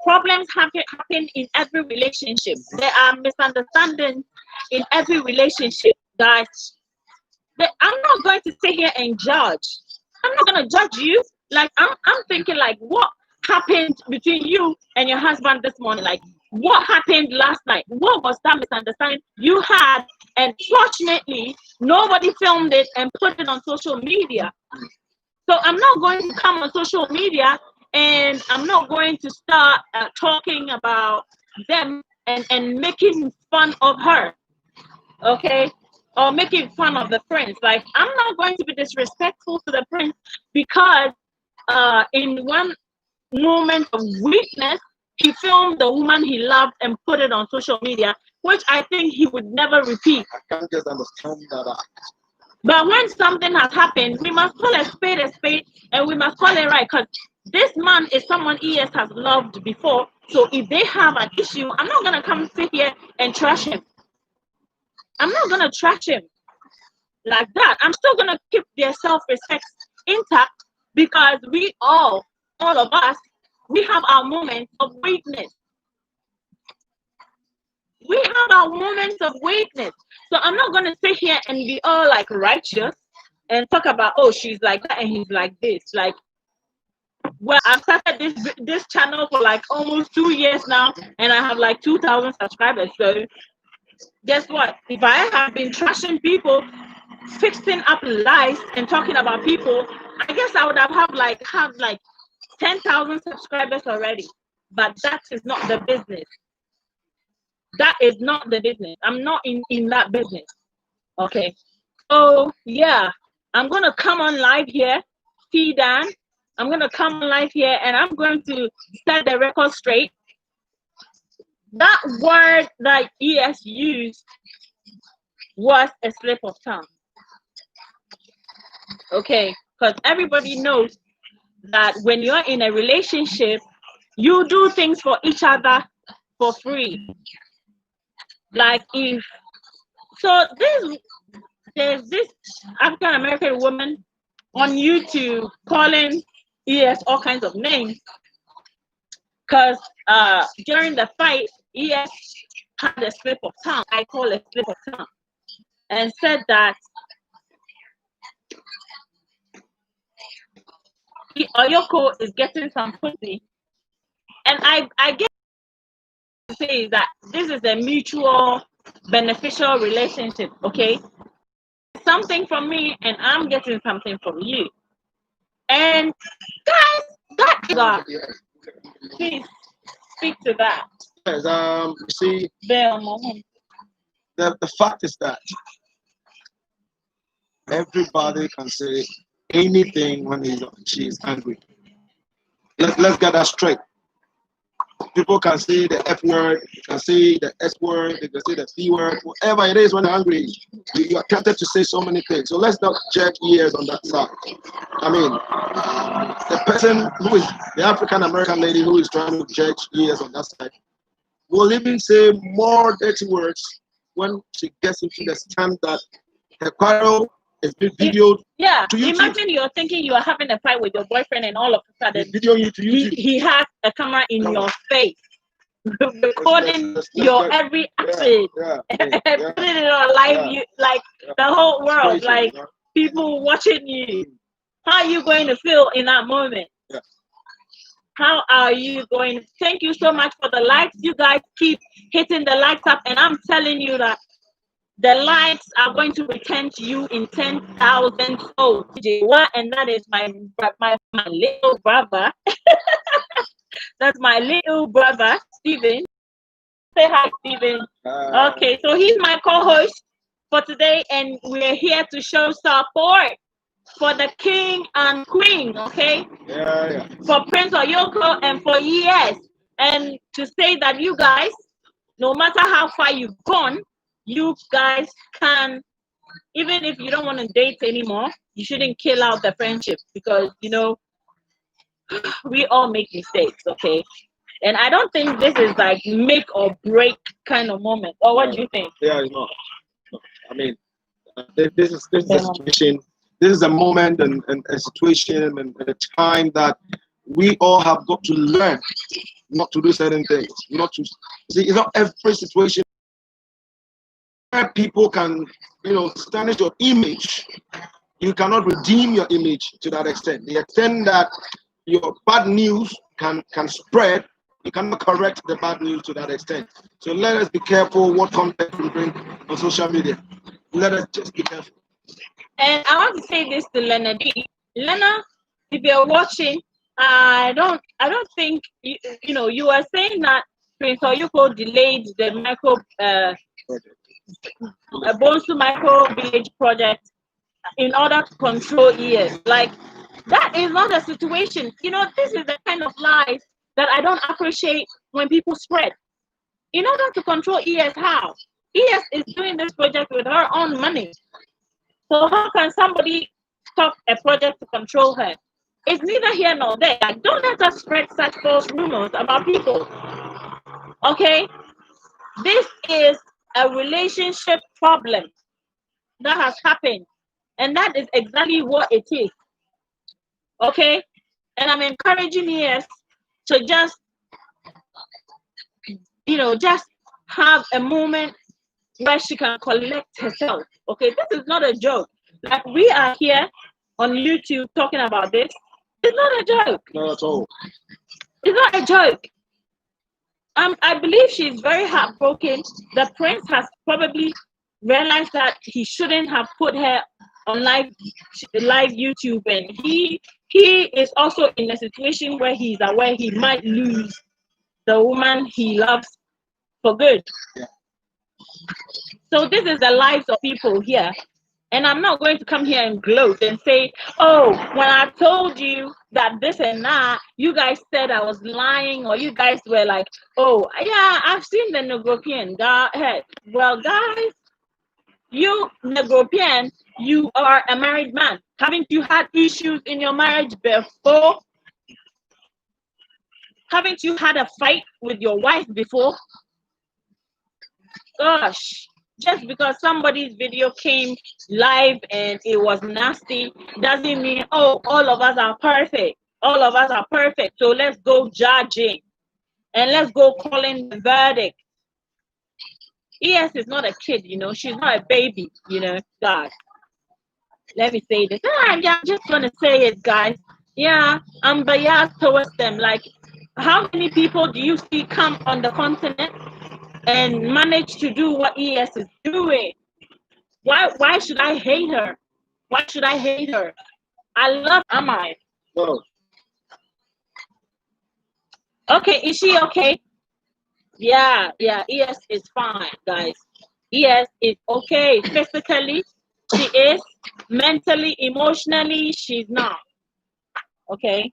problems happen in every relationship. There are misunderstandings in every relationship, guys. I'm not going to sit here and judge. I'm not going to judge you. Like, I'm thinking, like, what happened between you and your husband this morning? Like, what happened last night? What was that misunderstanding you had? And fortunately, nobody filmed it and put it on social media. So I'm not going to come on social media and I'm not going to start talking about them and making fun of her, okay? Or making fun of the prince. Like, I'm not going to be disrespectful to the prince because in one moment of weakness, he filmed the woman he loved and put it on social media, which I think he would never repeat. I can't just understand that. But when something has happened, we must call a spade, and we must call it right, because this man is someone ES has loved before. So if they have an issue, I'm not going to come sit here and trash him. I'm not going to trash him like that. I'm still going to keep their self-respect intact, because we all of us, we have our moments of weakness. We have our moments of weakness. So I'm not going to sit here and be all, like, righteous and talk about, oh, she's like that and he's like this. Like, well, I've started this channel for like almost 2 years now, and I have like 2,000 subscribers. So guess what? If I have been trashing people, fixing up lies and talking about people, I guess I would have like 10,000 subscribers already. But that is not the business. That is not the business. I'm not in that business. Okay. So yeah, I'm gonna come on live here. See Dan. I'm gonna come on live here and I'm going to set the record straight. That word that ES used was a slip of tongue. Okay, because everybody knows that when you're in a relationship, you do things for each other for free. Like if so, there's this African American woman on YouTube calling ES all kinds of names because during the fight, ES had a slip of tongue. I call it slip of tongue, and said that Oyoko is getting some pussy, and I get to say that this is a mutual beneficial relationship. Okay, something from me, and I'm getting something from you, and guys, that is God. Please speak to that. Yes, you see, The the fact is that everybody can say anything when she's angry. Let's get that straight. People can say the F word, can say the S word, they can say the P word, whatever it is when they're angry. You are tempted to say so many things. So let's not judge ears on that side. I mean, the person who is the African American lady who is trying to judge ears on that side will even say more dirty words when she gets into the stand that her quarrel is being videoed. Yeah, to YouTube. imagine you're thinking you are having a fight with your boyfriend, and all of a sudden Video you to YouTube. he has a camera in your face, recording your every action, putting it on live, like the whole world, crazy, like people watching you. How are you going to feel in that moment? Yeah. How are you going? Thank you so much for the likes. You guys keep hitting the likes up, and I'm telling you that the likes are going to return to you in 10,000 fold. And that is my little brother. That's my little brother, Steven. Say hi, Steven. Okay, so he's my co-host for today, and we're here to show support for the king and queen, okay? Yeah. For Prince Oyoko and for ES. And to say that you guys, no matter how far you've gone, you guys can, even if you don't want to date anymore, you shouldn't kill out the friendship, because you know we all make mistakes, okay? And I don't think this is like make or break kind of moment. Or what do you think? Yeah, you know. I mean, this is a situation. This is a moment and a situation and a time that we all have got to learn not to do certain things. Not to see. It's not every situation where people can, tarnish your image. You cannot redeem your image to that extent. The extent that your bad news can spread, you cannot correct the bad news to that extent. So let us be careful what content we bring on social media. Let us just be careful. And I want to say this to Lena D. Lena, if you're watching, I don't think you are saying that Prince Oyuko delayed the Bonsu micro village project in order to control ES. Like, that is not a situation. This is the kind of lies that I don't appreciate when people spread. In order to control ES, how? ES is doing this project with her own money. So how can somebody stop a project to control her? It's neither here nor there. Like, don't let us spread such false rumors about people. Okay? This is a relationship problem that has happened. And that is exactly what it is. Okay? And I'm encouraging ES to just have a moment where she can collect herself. Okay, this is not a joke. Like, we are here on YouTube talking about this. It's not a joke. Not at all. It's not a joke. I believe she's very heartbroken. The prince has probably realized that he shouldn't have put her on live YouTube, and he is also in a situation where he's aware he might lose the woman he loves for good. Yeah. So this is the lives of people here. And I'm not going to come here and gloat and say, oh, when I told you that this and that, you guys said I was lying, or you guys were like, oh, yeah, I've seen the Negropean. Go ahead. Well, guys, you Negropean, you are a married man. Haven't you had issues in your marriage before? Haven't you had a fight with your wife before? Gosh, just because somebody's video came live and it was nasty doesn't mean, oh, all of us are perfect. All of us are perfect. So let's go judging and let's go calling the verdict. ES is not a kid, you know, she's not a baby, you know, God. Let me say this. I'm just gonna say it, guys. Yeah, I'm biased towards them. Like, how many people do you see come on the continent and manage to do what ES is doing? Why should I hate her? Why should I hate her? I love am I? No. Okay, is she okay? Yeah, ES is fine, guys. ES is okay. Physically, she is. Mentally, emotionally, she's not. Okay?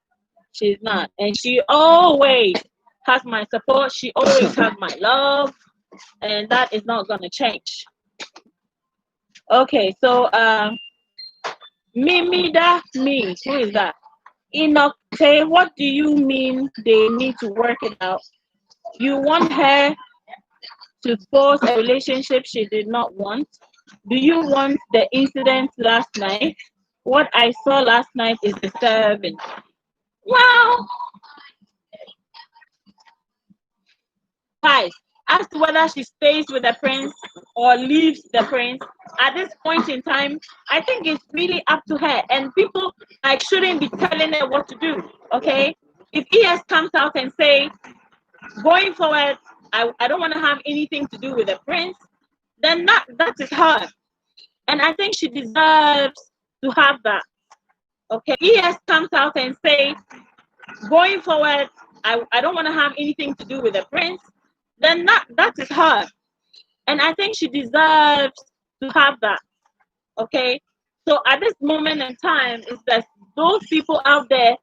She's not. And she always has my support. She always has my love. And that is not gonna change. Okay, so Mimida me. Who is that? Enoch, say, what do you mean they need to work it out? You want her to force a relationship she did not want? Do you want the incident last night? What I saw last night is disturbing. Well, guys, as to whether she stays with the prince or leaves the prince, at this point in time, I think it's really up to her. And people like shouldn't be telling her what to do. Okay? If ES comes out and say, going forward, I don't want to have anything to do with the prince, then that is her. And I think she deserves to have that. Okay? ES comes out and say, going forward, I don't want to have anything to do with the prince, then that is her. And I think she deserves to have that. Okay? So at this moment in time, it's that those people out there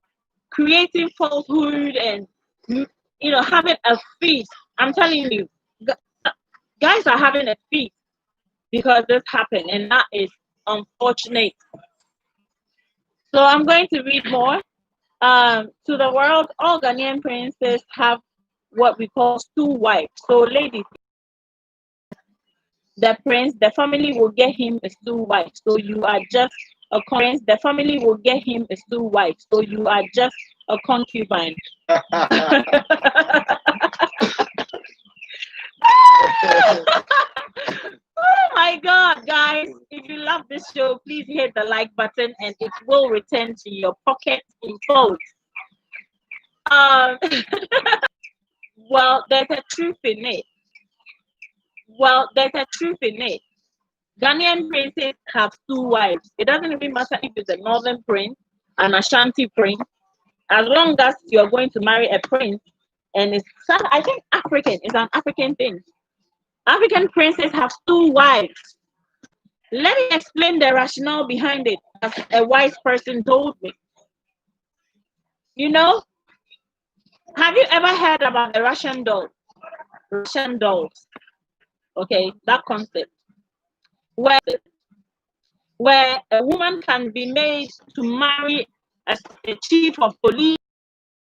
creating falsehood and having a feast. I'm telling you, guys are having a feast because this happened, and that is unfortunate. So I'm going to read more. To the world, all Ghanaian princes have what we call stew wives. So ladies, the prince, the family will get him a stew wife. So you are just a prince, the family will get him a stew wife. So you are just a concubine. Oh my God, guys. If you love this show, please hit the like button and it will return to your pocket in full. Well, there's a truth in it. Ghanaian princes have two wives. It doesn't even matter if it's a northern prince, an Ashanti prince. As long as you're going to marry a prince, and I think African is an African thing. African princes have two wives. Let me explain the rationale behind it, as a wise person told me. You know, have you ever heard about the Russian doll? Russian dolls. Okay, that concept. Where a woman can be made to marry a chief of police,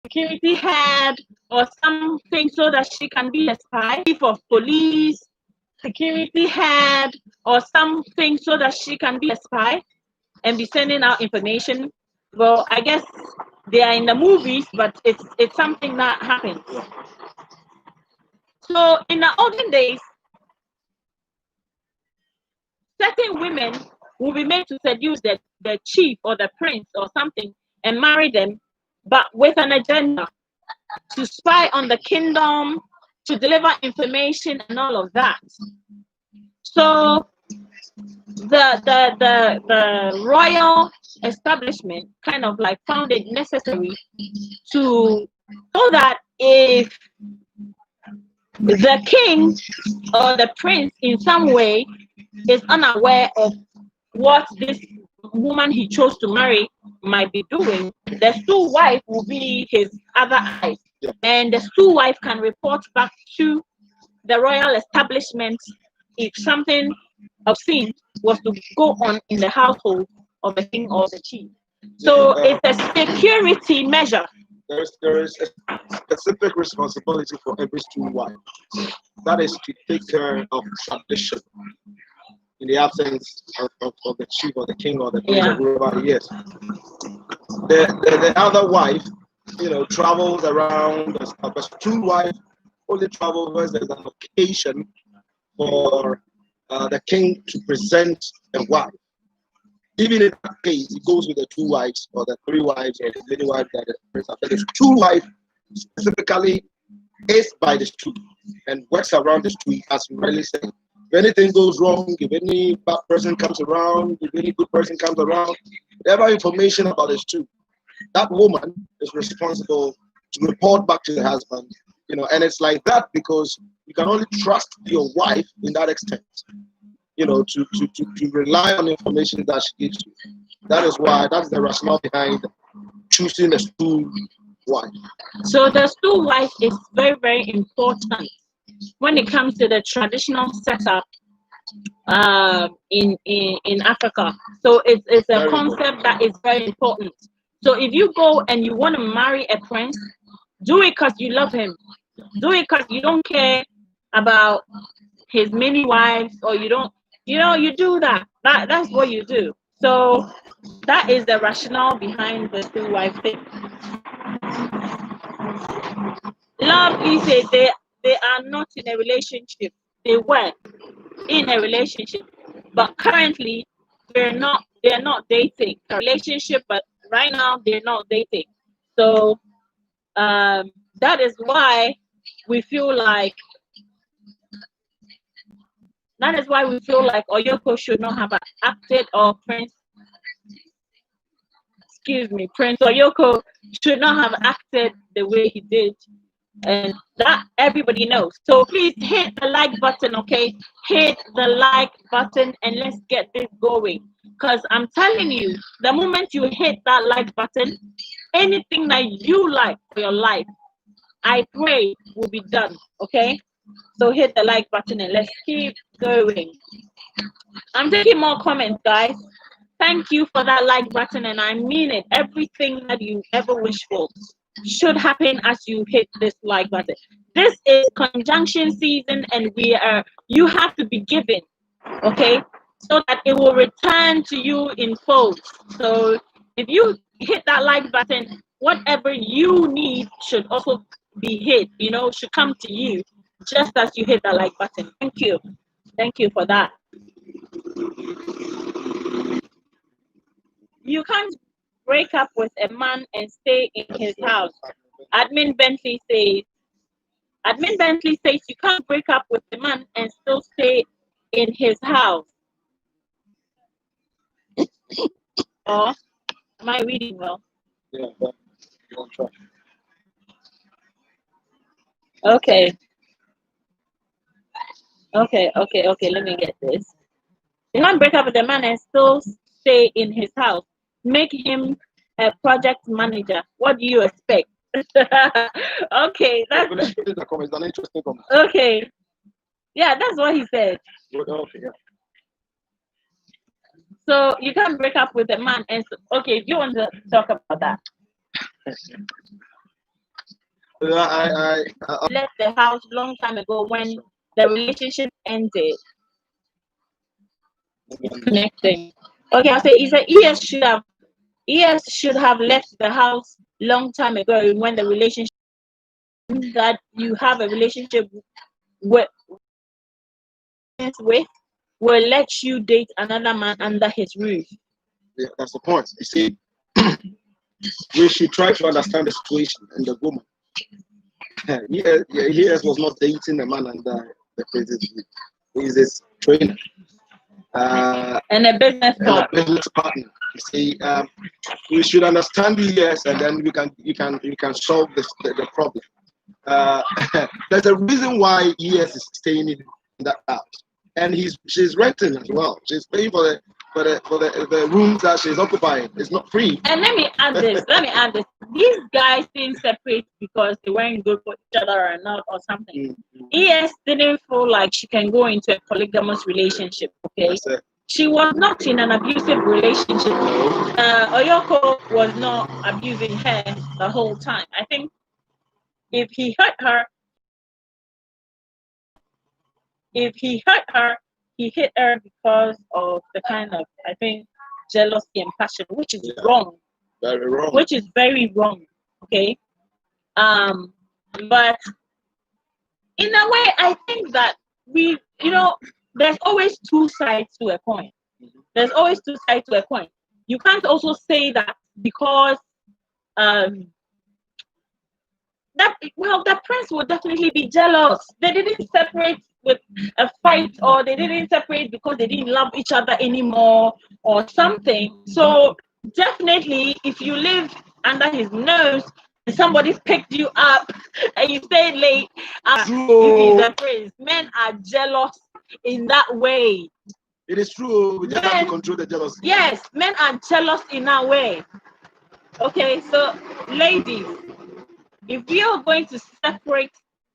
security head, or something so that she can be a spy. Chief of police, security head, or something so that she can be a spy and be sending out information. Well, I guess they are in the movies, but it's something that happens. So in the olden days, certain women will be made to seduce the chief or the prince or something and marry them, but with an agenda to spy on the kingdom, to deliver information and all of that. So the royal establishment kind of like found it necessary to so that if the king or the prince in some way is unaware of what this woman he chose to marry might be doing, the stool wife will be his other eyes. Yeah. And the stool wife can report back to the royal establishment if something obscene was to go on in the household of the king or the chief. So it's a security measure. There is a specific responsibility for every stool wife. That is to take care of tradition in the absence of the chief or the king or the prince or whoever he is. The other wife, travels around. The stool wife only travels when there's an occasion for the king to present a wife. Even in that case, it goes with the two wives or the three wives or the many wives that the prince has. But the stool wife specifically is by the stool and works around the stool, as we really say. If anything goes wrong, if any bad person comes around, if any good person comes around, whatever information about the stool, that woman is responsible to report back to the husband. And it's like that because you can only trust your wife in that extent. To rely on information that she gives you. That's the rationale behind choosing a stool wife. So the stool wife is very, very important when it comes to the traditional setup in Africa. So it's a concept that is very important. So if you go and you want to marry a prince, do it because you love him. Do it because you don't care about his many wives, or you don't. You do that. That's what you do. So that is the rationale behind the stool wife thing. Love is they are not in a relationship. They were in a relationship, but currently they're not dating a relationship, but right now they're not dating. So that is why we feel like Oyoko should not have acted, or Prince Oyoko should not have acted the way he did. And that everybody knows. So please hit the like button, okay? Hit the like button and let's get this going. Because I'm telling you, the moment you hit that like button, anything that you like for your life, I pray will be done, okay? So hit the like button and let's keep going. I'm taking more comments, guys. Thank you for that like button, and I mean it. Everything that you ever wish for should happen as you hit this like button. This is conjunction season, and you have to be given, okay, so that it will return to you in folds. So if you hit that like button, whatever you need should also be hit, should come to you just as you hit that like button. Thank you for that. You can't break up with a man and stay in his house. Admin Bentley says you can't break up with a man and still stay in his house. Or am I reading well? Yeah, but you won't try. Okay. Let me get this. You can't break up with a man and still stay in his house. Make him a project manager. What do you expect? Okay, that's an interesting comment. okay. Yeah, that's what he said. Okay, yeah. So you can't break up with a man and okay, if you want to talk about that. I left the house long time ago when the relationship ended. Connecting. Okay, I'll say ES should have left the house long time ago when the relationship that you have a relationship with will let you date another man under his roof. Yeah, that's the point. You see, we should try to understand the situation and the woman. ES was not dating a man under the president. He's his trainer. And a business partner. You see, we should understand ES, and then you can solve the problem. there's a reason why ES is staying in that house, and she's renting as well. She's paying for the rooms that she's occupying. It's not free. And let me add this. These guys didn't separate because they weren't good for each other or not or something. ES didn't feel like she can go into a polygamous relationship. Okay. She was not in an abusive relationship. Oyoko was not abusing her the whole time. I think if he hurt her, he hit her because of the kind of, I think, jealousy and passion, which is wrong. Very wrong. Which is very wrong. Okay. But in a way, I think that there's always two sides to a coin. There's always two sides to a coin. You can't also say that because the prince would definitely be jealous. They didn't separate with a fight, or they didn't separate because they didn't love each other anymore or something. So definitely, if you live under his nose and somebody picked you up and you stayed late, if he's a prince, men are jealous in that way. It is true. We just have to control the jealousy. Yes, men are jealous in that way. Okay, so ladies, if you're going to separate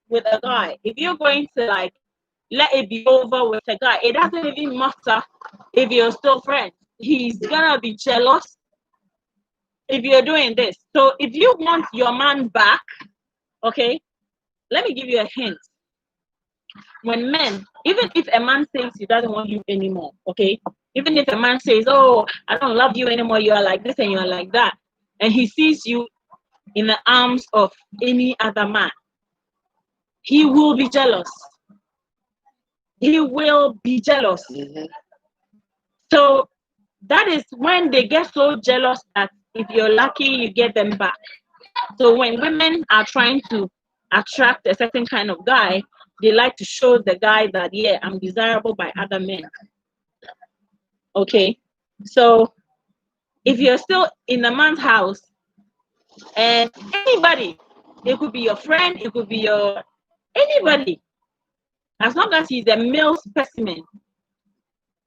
with a guy, if you're going to let it be over with a guy, it doesn't even matter if you're still friends. He's gonna be jealous if you're doing this. So if you want your man back, okay, let me give you a hint. When men, even if a man says he doesn't want you anymore, okay, even if a man says, oh, I don't love you anymore, you are like this and you are like that, and he sees you in the arms of any other man, he will be jealous. He will be jealous. So that is when they get so jealous that if you're lucky, you get them back. So when women are trying to attract a certain kind of guy, they like to show the guy that, yeah, I'm desirable by other men. Okay. So if you're still in a man's house and anybody, it could be your friend, it could be anybody, as long as he's a male specimen,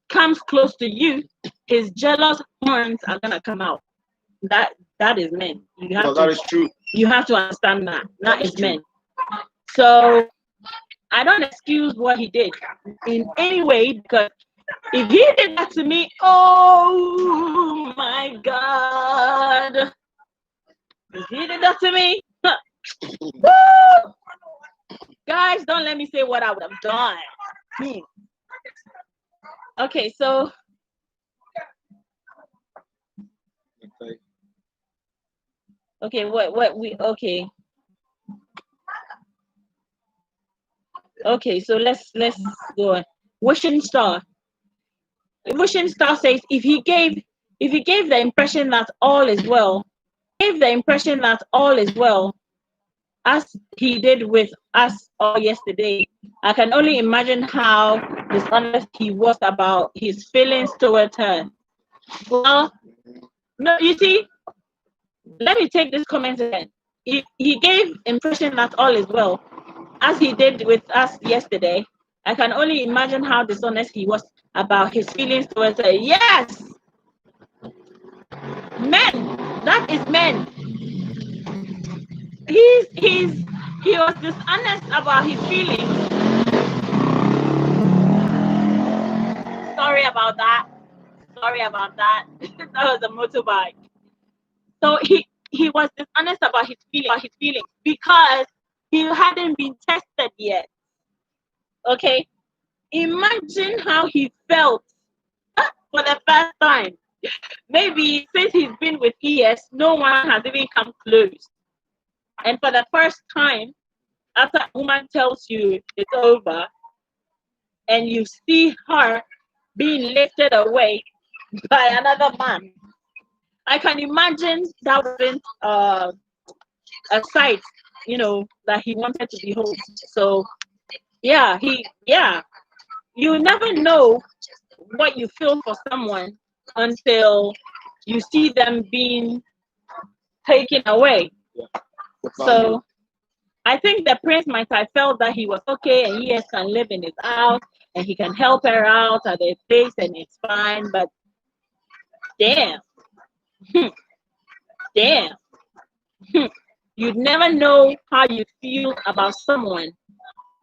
comes close to you, his jealous horns are gonna come out. That is men. That is true. You have to understand that. That is men. So I don't excuse what he did in any way, because if he did that to me, oh my God. If he did that to me, woo! Guys, don't let me say what I would have done. Okay, so okay, so let's go on. Wishing Star says if he gave the impression that all is well, as he did with us all yesterday, I can only imagine how dishonest he was about his feelings towards her. Well, no, you see, let me take this comment again. If he gave impression that all is well, as he did with us yesterday, I can only imagine how dishonest he was about his feelings towards her. Yes! Men! That is men! He was dishonest about his feelings. Sorry about that. That was a motorbike. So he was dishonest about his feelings because he hadn't been tested yet. Okay? Imagine how he felt for the first time. Maybe since he's been with ES, no one has even come close. And for the first time, after a woman tells you it's over, and you see her being lifted away by another man, I can imagine that wasn't a sight, that he wanted to behold. So, yeah, you never know what you feel for someone until you see them being taken away. So I think the prince might have felt that he was okay and he can live in his house and he can help her out at the place and it's fine. But damn, damn, you'd never know how you feel about someone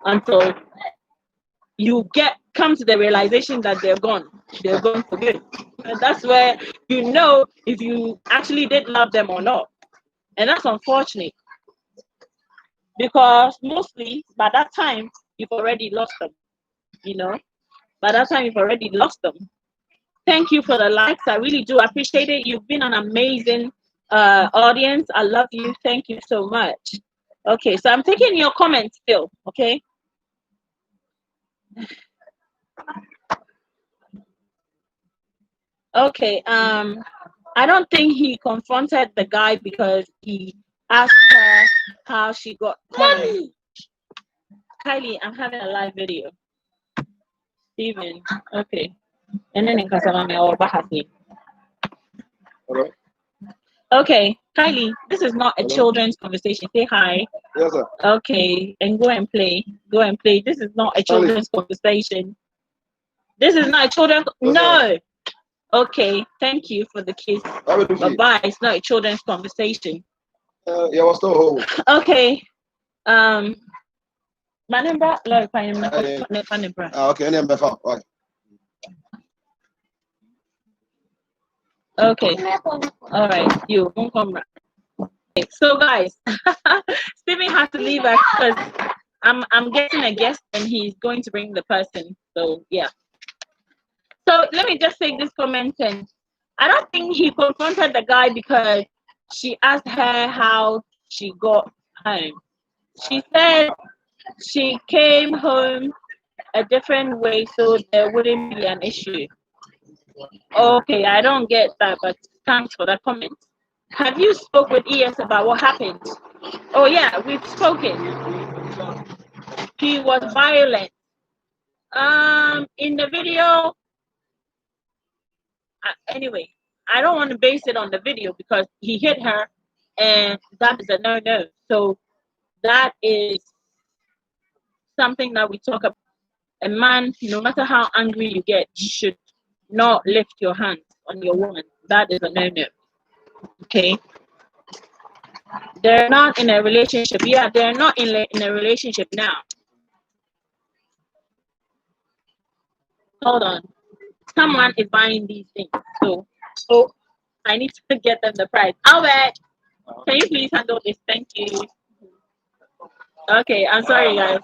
until you come to the realization that they're gone for good. And that's where you know if you actually did love them or not. And that's unfortunate because mostly by that time you've already lost them, you know. By that time you've already lost them. Thank you for the likes. I really do appreciate it. You've been an amazing audience. I love you. Thank you so much. Okay, so I'm taking your comments still, okay? Okay, I don't think he confronted the guy because he asked her how she got home. Kylie, I'm having a live video. Steven, okay. And then in Casamame or Bahasi. Hello? Okay, Kylie, this is not a children's conversation. Say hi. Yes, sir. Okay, and go and play. Go and play. This is not a children's conversation. This is not a children's. No. Okay, thank you for the kiss. Bye-bye. It's not a children's conversation. Yeah, what's the whole? Okay. My number, okay, okay. All right, you won't come back. Okay, so guys, Stephen has to leave us because I'm getting a guest and he's going to bring the person. So yeah. So let me just take this comment and I don't think he confronted the guy because she asked her how she got home. She said she came home a different way so there wouldn't be an issue. Okay, I don't get that, but thanks for that comment. Have you spoke with ES about what happened? Oh yeah, we've spoken. He was violent. In the video, anyway, I don't want to base it on the video because he hit her, and that is a no-no. So that is something that we talk about. A man, no matter how angry you get, should not lift your hands on your woman. That is a no-no. Okay. They're not in a relationship. Yeah, they're not in a relationship now. Hold on. Someone is buying these things. So I need to get them the price. Albert, can you please handle this? Thank you. Okay, I'm sorry guys.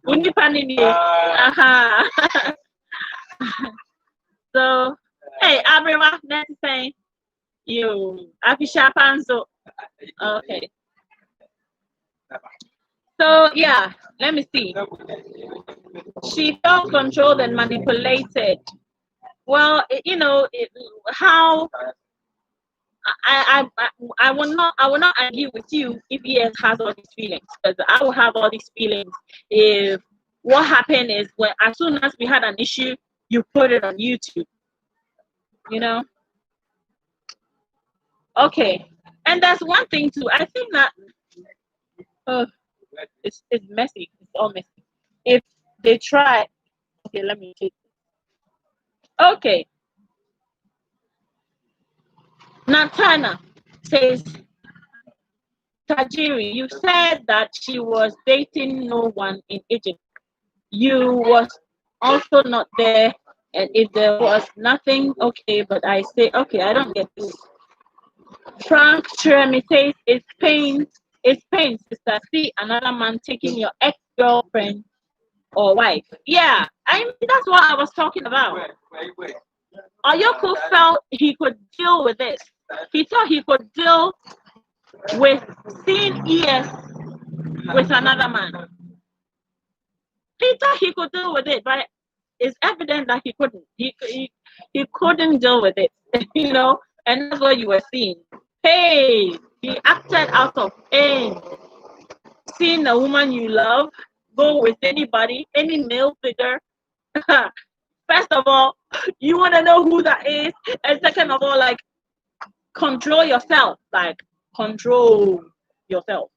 Wouldn't you? So hey, everyone, that's the same. You Afisha Panzo. Okay. So yeah, let me see. She felt controlled and manipulated. Well, how I will not argue with you if he has all these feelings because I will have all these feelings if what happened is when as soon as we had an issue, you put it on YouTube. You know. Okay, and that's one thing too. I think that it's messy. It's all messy. If they try, okay, let me take this. Okay, Natana says, Tajiri, you said that she was dating no one in Egypt. You was also not there, and if there was nothing, okay. But I say, okay, I don't get this. Frank Cherami says, it's pain, sister. See another man taking your ex-girlfriend or wife. Yeah, I mean that's what I was talking about. Oyoko felt he could deal with this. He thought he could deal with seeing ES with another man. He thought he could deal with it, but it's evident that he couldn't. He couldn't deal with it, you know, and that's what you were seeing. Hey, he acted out of pain. Seeing a woman you love go with anybody, any male figure. First of all, you want to know who that is, and second of all, like control yourself. Like control yourself.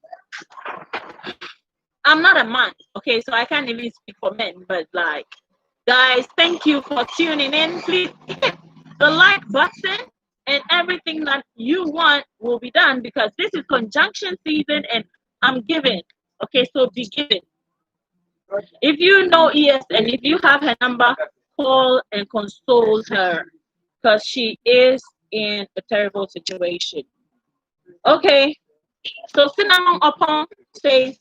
I'm not a man, okay, so I can't even speak for men, but like, guys, thank you for tuning in. Please hit the like button, and everything that you want will be done because this is conjunction season and I'm giving. Okay, so be giving. If you know ES and if you have her number, call and console her because she is in a terrible situation. Okay, so Cinnamon Upon says,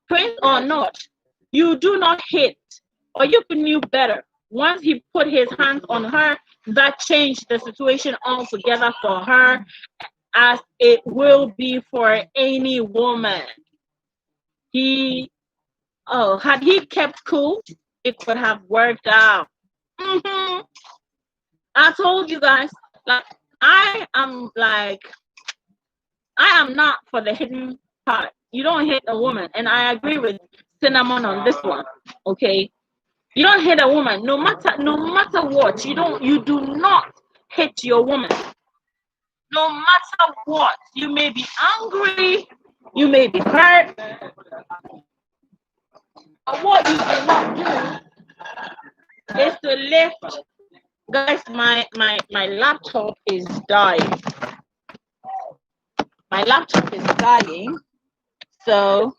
Prince or not, you do not hit, or you knew better. Once he put his hands on her, that changed the situation altogether for her, as it will be for any woman. He, oh, had he kept cool, it could have worked out. Mhm. I told you guys, like, I am like, I am not for the hidden part. You don't hit a woman, and I agree with Cinnamon on this one. Okay, you don't hit a woman, no matter what. You do not hit your woman, no matter what. You may be angry, you may be hurt, but what you do not do is to lift. Guys, my laptop is dying. My laptop is dying, so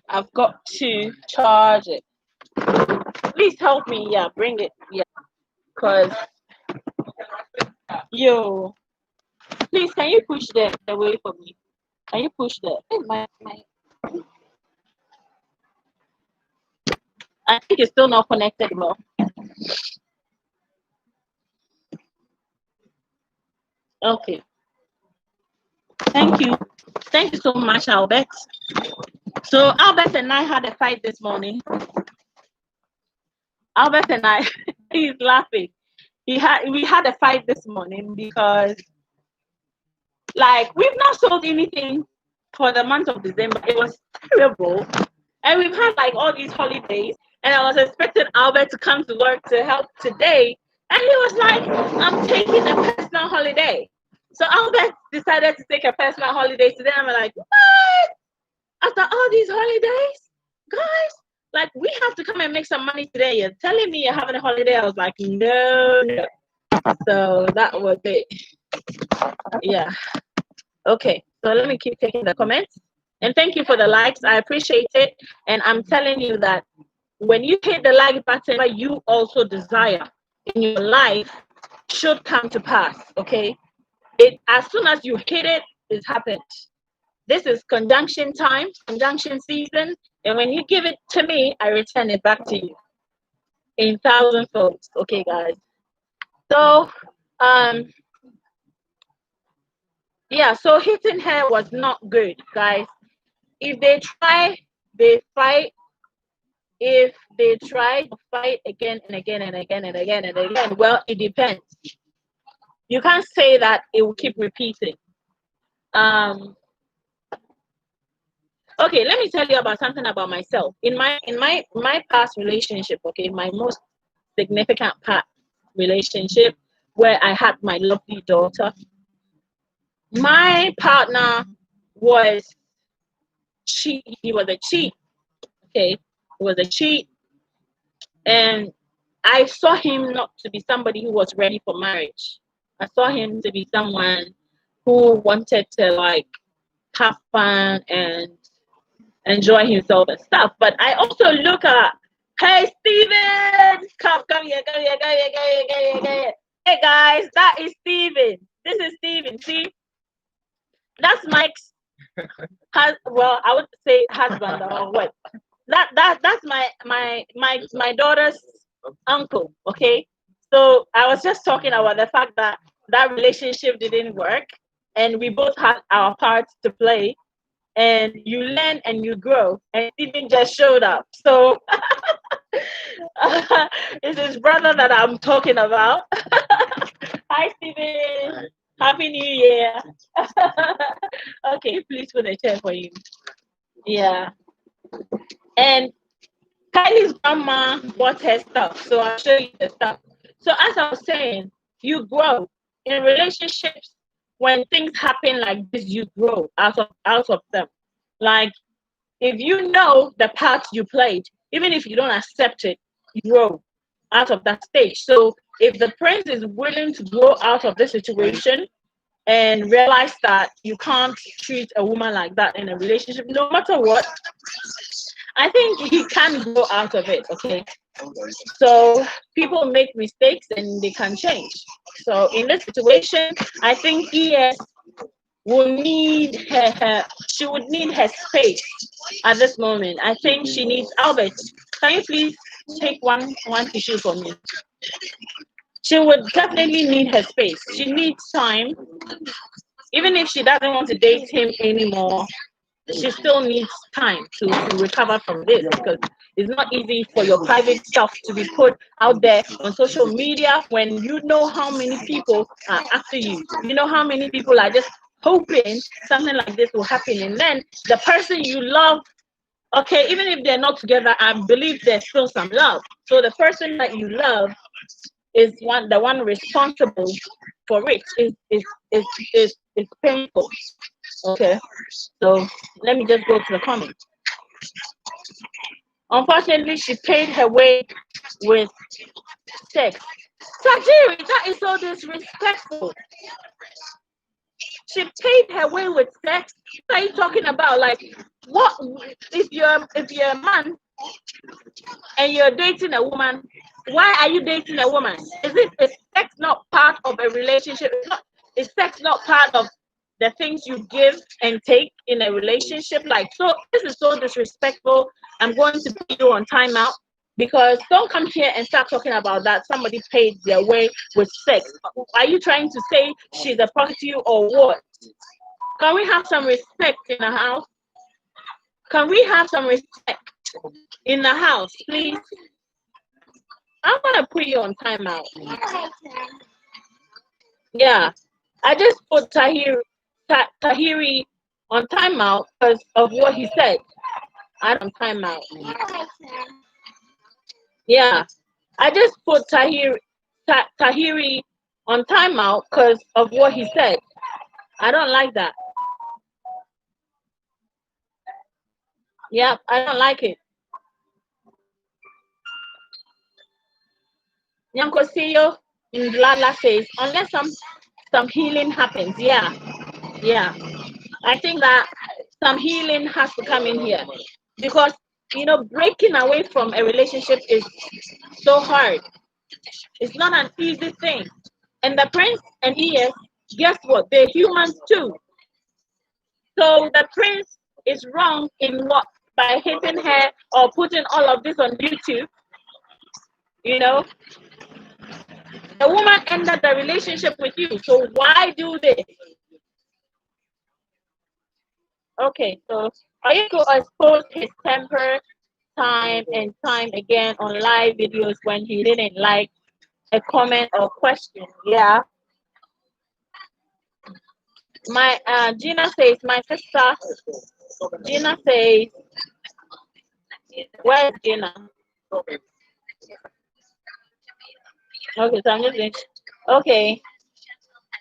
I've got to charge it. Please help me. Yeah, bring it. Yeah, because yo, please, can you push that away for me? Can you push that? Hey, I think it's still not connected well. Okay. Thank you. Thank you so much, Albert. So Albert and I had a fight this morning. Albert and I, he's laughing. We had a fight this morning because, like, we've not sold anything for the month of December. It was terrible. And we've had like all these holidays. And I was expecting Albert to come to work to help today. And he was like, I'm taking a personal holiday. So Albert decided to take a personal holiday today. I'm like, what? After all these holidays? Guys, like, we have to come and make some money today. You're telling me you're having a holiday? I was like, no. So that was it. Yeah. Okay. So let me keep taking the comments. And thank you for the likes. I appreciate it. And I'm telling you that when you hit the like button, you also desire in your life should come to pass. Okay. It as soon as you hit it, it happened. This is conjunction time, conjunction season. And when you give it to me, I return it back to you in thousand folds. Okay, guys. So yeah, so hitting her was not good, guys. If they try, they fight. If they try to fight again and again and again and again and again, well, it depends. You can't say that it will keep repeating. Okay, let me tell you about something about myself. In my past relationship, okay, my most significant past relationship where I had my lovely daughter, my partner was cheat. He was a cheat. Okay, he was a cheat, and I saw him not to be somebody who was ready for marriage. I saw him to be someone who wanted to like have fun and enjoy himself and stuff. But I also look at, hey Steven, come here, come here, come here, come here, come here, come here. Hey guys, that is Steven. This is Steven. See, that's Mike's well, I would say husband or what. That's my daughter's uncle. Okay, so I was just talking about the fact that that relationship didn't work, and we both had our parts to play. And you learn and you grow, and Stephen just showed up. So it's his brother that I'm talking about. Hi, Stephen. Happy New Year. Okay, please put a chair for you. Yeah. And Kylie's grandma bought her stuff, so I'll show you the stuff. So as I was saying, you grow in relationships. When things happen like this, you grow out of them. Like if you know the part you played, even if you don't accept it, you grow out of that stage. So if the prince is willing to grow out of the situation and realize that you can't treat a woman like that in a relationship, no matter what, I think he can grow out of it. Okay. So people make mistakes and they can change. So in this situation, I think ES will need she would need her space at this moment. I think she needs Albert. Can you please take one tissue for me? She would definitely need her space. She needs time. Even if she doesn't want to date him anymore, she still needs time to recover from this, because it's not easy for your private stuff to be put out there on social media when you know how many people are after you. You know how many people are just hoping something like this will happen. And then the person you love, okay, even if they're not together, I believe there's still some love. So the person that you love is the one responsible for it. Is painful. Okay, so let me just go to the comment. Unfortunately, she paid her way with sex. Tajiri, that is so disrespectful. She paid her way with sex. What are you talking about? Like, what if you're a man and you're dating a woman? Why are you dating a woman? Is sex not part of a relationship? Is sex not part of the things you give and take in a relationship? Like, so this is so disrespectful. I'm going to put you on timeout, because don't come here and start talking about that somebody paid their way with sex. Are you trying to say she's a prostitute or what? Can we have some respect in the house? Can we have some respect in the house, please? I'm gonna put you on timeout. Yeah, I just put Tahiri on timeout because of what he said. I don't timeout. Yeah, I just put Tahiri on timeout because of what he said. I don't like that. Yeah, I don't like it. Nyankosio Lala says, unless some healing happens. Yeah, yeah. I think that some healing has to come in here, because breaking away from a relationship is so hard. It's not an easy thing. And the prince and ES, guess what? They're humans too. So the prince is wrong in what? By hitting her or putting all of this on YouTube. You know, the woman ended the relationship with you. So why do this? Okay, so Oyoko'S exposed his temper time and time again on live videos when he didn't like a comment or question. Yeah. My Gina says, my sister. Gina says, where's Gina? Okay, so I'm just going. Okay,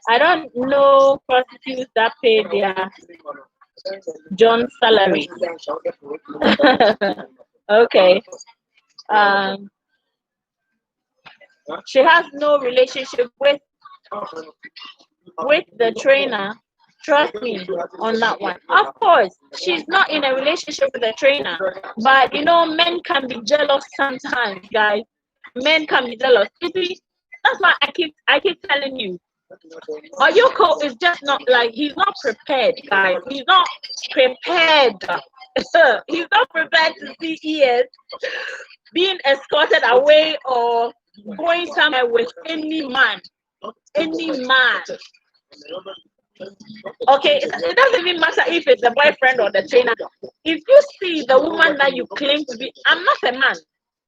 I don't know prostitutes that pay their John salary. Okay. She has no relationship with the trainer. Trust me on that one. Of course, she's not in a relationship with the trainer, but men can be jealous sometimes, guys. Men can be jealous. You see, that's why I keep telling you. Oyoko is just not like, he's not prepared, guys. He's not prepared. He's not prepared to see ES being escorted away or going somewhere with any man. Any man. Okay, it doesn't even matter if it's the boyfriend or the trainer. If you see the woman that you claim to be, I'm not a man,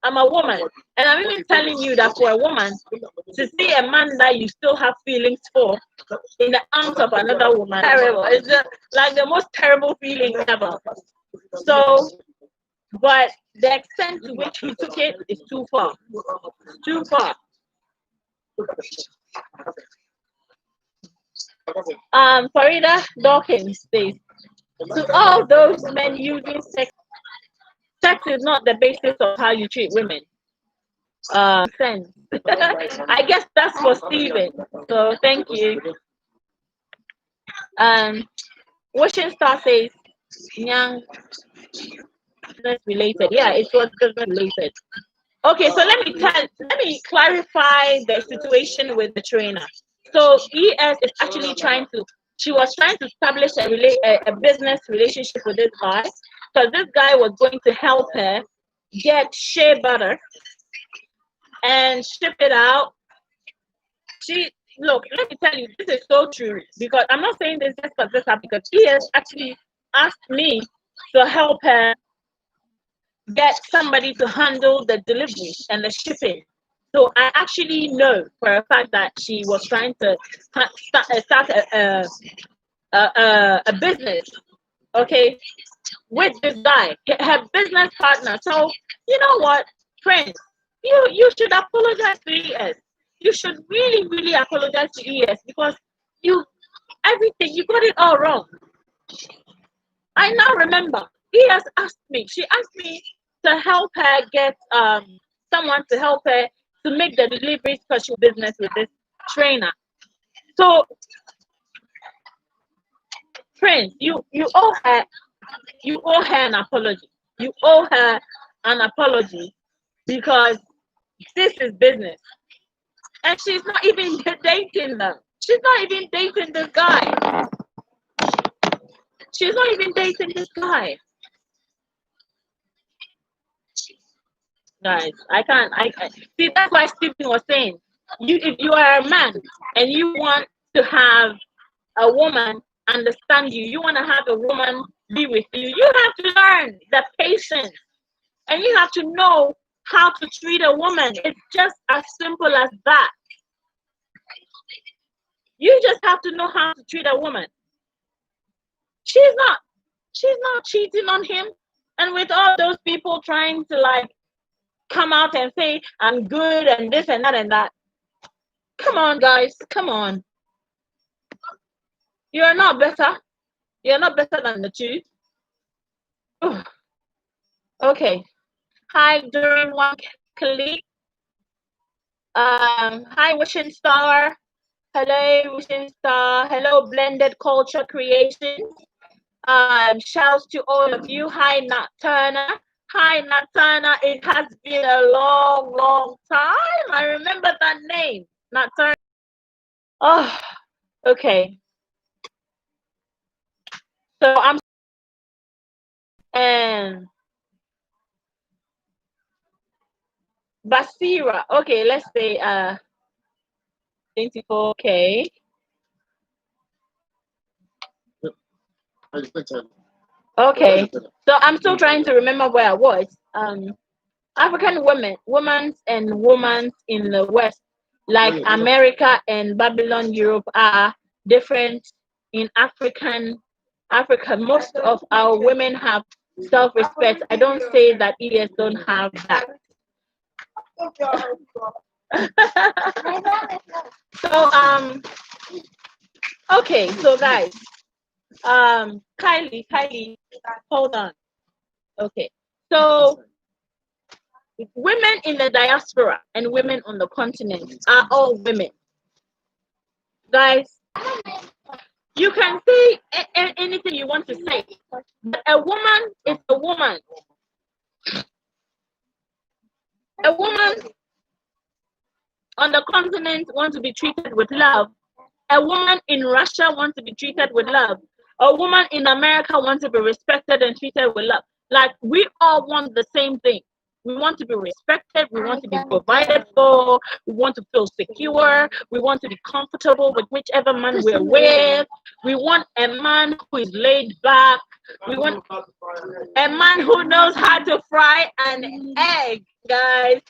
I'm a woman. And I'm even telling you that for a woman to see a man that you still have feelings for in the arms of another woman, terrible. It's just like the most terrible feeling ever. So, but the extent to which he took it is too far. Too far. Farida Dawkins says, to all those men using sex sex is not the basis of how you treat women. Sense. I guess that's for Steven. So thank you. Wishing Star says, Nyang, business related. Yeah, it was business related. Okay, so let me clarify the situation with the trainer. So ES is actually she was trying to establish a business relationship with this guy, because this guy was going to help her get shea butter and ship it out. Look, let me tell you, this is so true, because I'm not saying this just because this happened, because ES actually asked me to help her get somebody to handle the delivery and the shipping. So I actually know for a fact that she was trying to start a business, okay, with this guy, her business partner. So you know what, friends, you should apologize to ES. You should really, really apologize to ES, because you got it all wrong. I now remember ES asked me. She asked me to help her get someone to help her to make the deliveries, because she business with this trainer. So, friends, you owe her an apology. You owe her an apology, because this is business, and she's not even dating them. She's not even dating this guy. She's not even dating this guy. Guys, I can't. I see. That's why Stephen was saying, if you are a man and you want to have a woman understand you, you want to have a woman be with you, you have to learn the patience, and you have to know how to treat a woman. It's just as simple as that. You just have to know how to treat a woman. She's not cheating on him, and with all those people trying to like come out and say I'm good and this and that and that. Come on, guys, come on. You're not better. You're not better than the two. Ugh. Okay. Hi, during one colleague. Hi, Wishing Star. Hello, Wishing Star. Hello, Blended Culture Creation. Shouts to all of you. Hi, Nat Turner. Hi, Nat Turner. It has been a long, long time. I remember that name, Nat Turner. Oh, okay. So I'm and Basira. Okay, let's say 24K. Okay, so I'm still trying to remember where I was. African women in the West, like America and Babylon, Europe, are different. In Africa, most of our women have self-respect. I don't say that ES don't have that. So okay, so guys, Kylie, hold on. Okay, so women in the diaspora and women on the continent are all women. Guys, you can say anything you want to say, but a woman is a woman. A woman on the continent wants to be treated with love. A woman in Russia wants to be treated with love. A woman in America wants to be respected and treated with love. Like, we all want the same thing. We want to be respected. We want to be provided for. We want to feel secure. We want to be comfortable with whichever man we're with. We want a man who is laid back. We want a man who knows how to fry an egg, guys.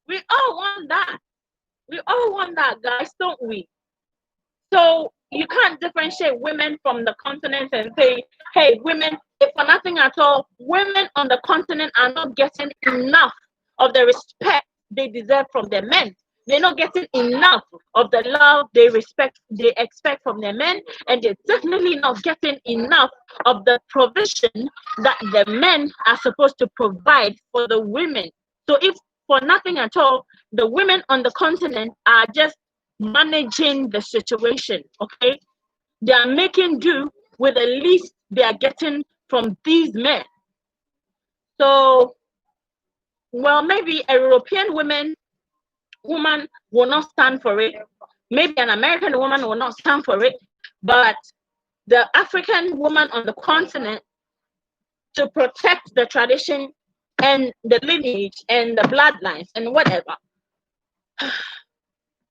We all want that. We all want that, guys, don't we? So you can't differentiate women from the continent and say, hey, women, if for nothing at all, women on the continent are not getting enough of the respect they deserve from their men. They're not getting enough of the love they expect from their men, and they're definitely not getting enough of the provision that the men are supposed to provide for the women. So if for nothing at all, the women on the continent are just managing the situation, okay? They are making do with the least they are getting from these men. So, well, maybe a European woman will not stand for it. Maybe an American woman will not stand for it. But the African woman on the continent, to protect the tradition and the lineage and the bloodlines and whatever,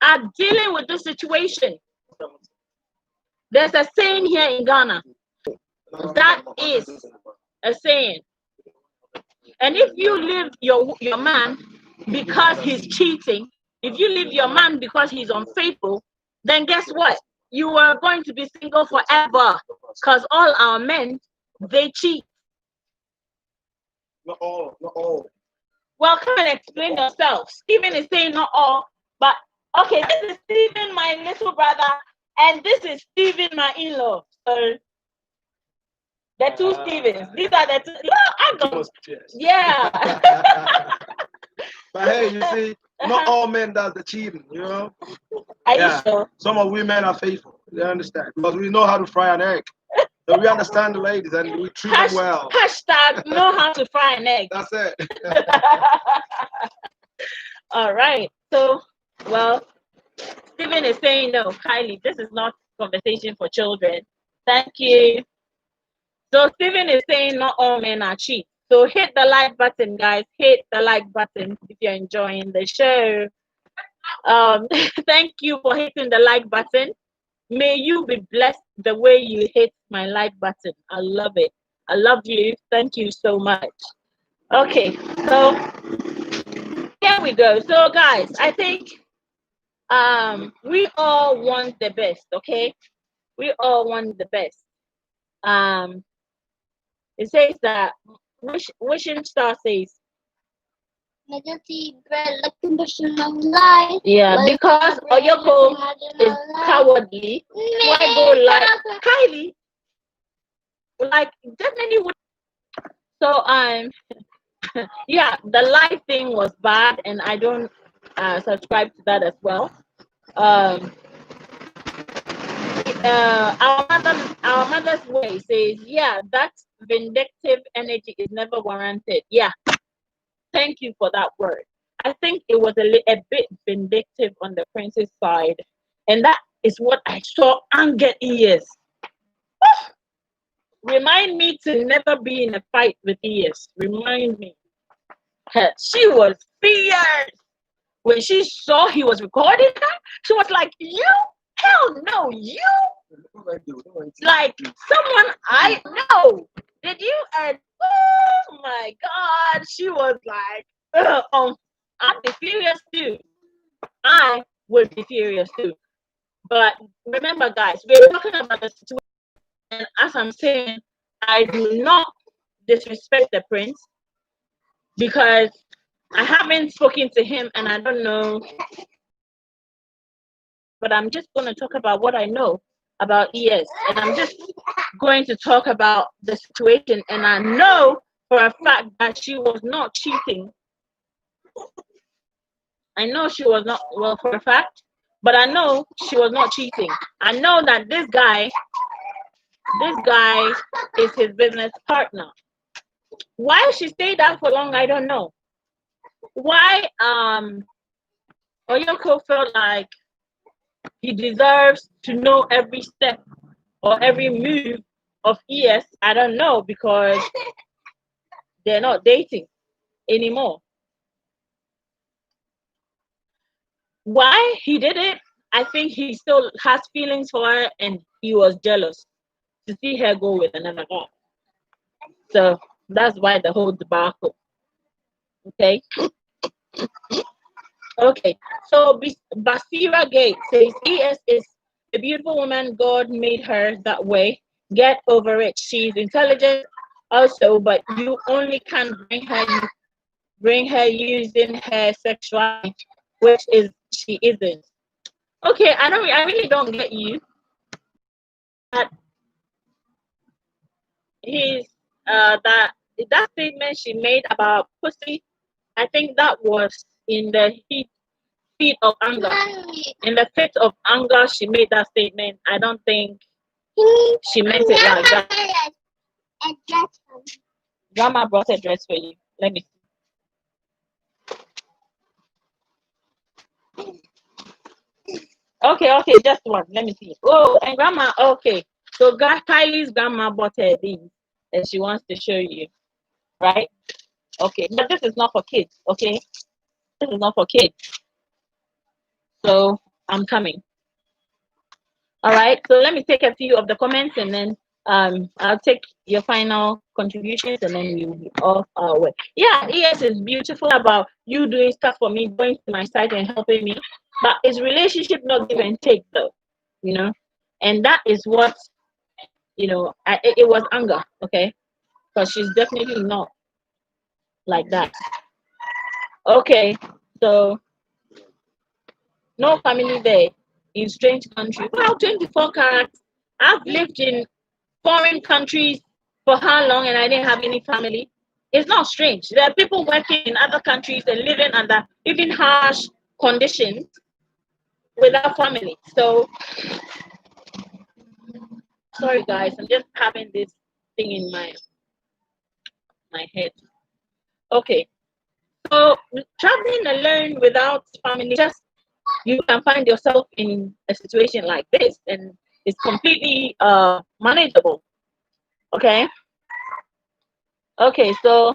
are dealing with this situation. There's a saying here in Ghana. That is a saying. And if you leave your man because he's cheating, if you leave your man because he's unfaithful, then guess what? You are going to be single forever, because all our men, they cheat. Not all, not all. Well, come and explain yourself. Stephen is saying not all, but okay, this is Stephen, my little brother, and this is Stephen, my in-law. So the two Stevens. These are the two. No, I don't. Yeah. But hey, you see, not all men does the cheating, you know? Are you sure? Some of we men are faithful. You understand? Because we know how to fry an egg. So we understand the ladies and we treat them well. Hashtag know how to fry an egg. That's it. All right. So, well, Stephen is saying no, Kylie, this is not conversation for children. Thank you. So Stephen is saying not all men are cheap. So hit the like button, guys. Hit the like button if you're enjoying the show. Thank you for hitting the like button. May you be blessed the way you hit my like button. I love it. I love you. Thank you so much. Okay, so here we go. So guys, I think we all want the best, okay? We all want the best. It says that wishing star says, yeah, because Oyoko is cowardly. Why go like Kylie? Like definitely would. So yeah, the live thing was bad, and I don't subscribe to that as well. Our mother's way says, yeah, that vindictive energy is never warranted. Yeah, thank you for that word. I think it was a bit vindictive on the prince's side, and that is what I saw anger ears. Remind me to never be in a fight with ears. Remind me. She was fierce. When she saw he was recording her, she was like, you? Hell no, you? Like someone I know. Did you? And oh my God, she was like, I'd be furious too. I would be furious too. But remember, guys, we're talking about the situation. And as I'm saying, I do not disrespect the prince because I haven't spoken to him and I don't know. But I'm just going to talk about what I know about ES. And I'm just going to talk about the situation. And I know for a fact that she was not cheating. I know she was not, well, for a fact, but I know she was not cheating. I know that this guy is his business partner. Why she stayed out for long, I don't know. Why Oyoko felt like he deserves to know every step or every move of ES, I don't know, because they're not dating anymore. Why he did it, I think he still has feelings for her and he was jealous to see her go with another guy. So that's why the whole debacle. Okay. Okay. So Basira Gate says ES is a beautiful woman. God made her that way. Get over it. She's intelligent also, but you only can bring her using her sexuality, which is she isn't. Okay, I really don't get you. But he's that statement she made about pussy, I think that was in the heat of anger. In the fit of anger, she made that statement. I don't think she meant it like that. Grandma brought a dress for you. Let me see. Okay, just one. Let me see. Oh, and grandma, okay. So Kylie's grandma bought her these and she wants to show you, right? Okay, but this is not for kids, okay? This is not for kids. So I'm coming. All right, so let me take a few of the comments and then I'll take your final contributions and then we'll be off our way. Yeah, ES is beautiful about you doing stuff for me, going to my site and helping me, but it's relationship not give and take though, you know, and that is what, you know, it was anger, okay, because she's definitely not like that. Okay, so no family there in strange country. Wow, 24 carats. I've lived in foreign countries for how long and I didn't have any family? It's not strange. There are people working in other countries and living under even harsh conditions without family. So, sorry guys, I'm just having this thing in my head. Okay, so traveling alone without family, just you can find yourself in a situation like this, and it's completely manageable. Okay. Okay, so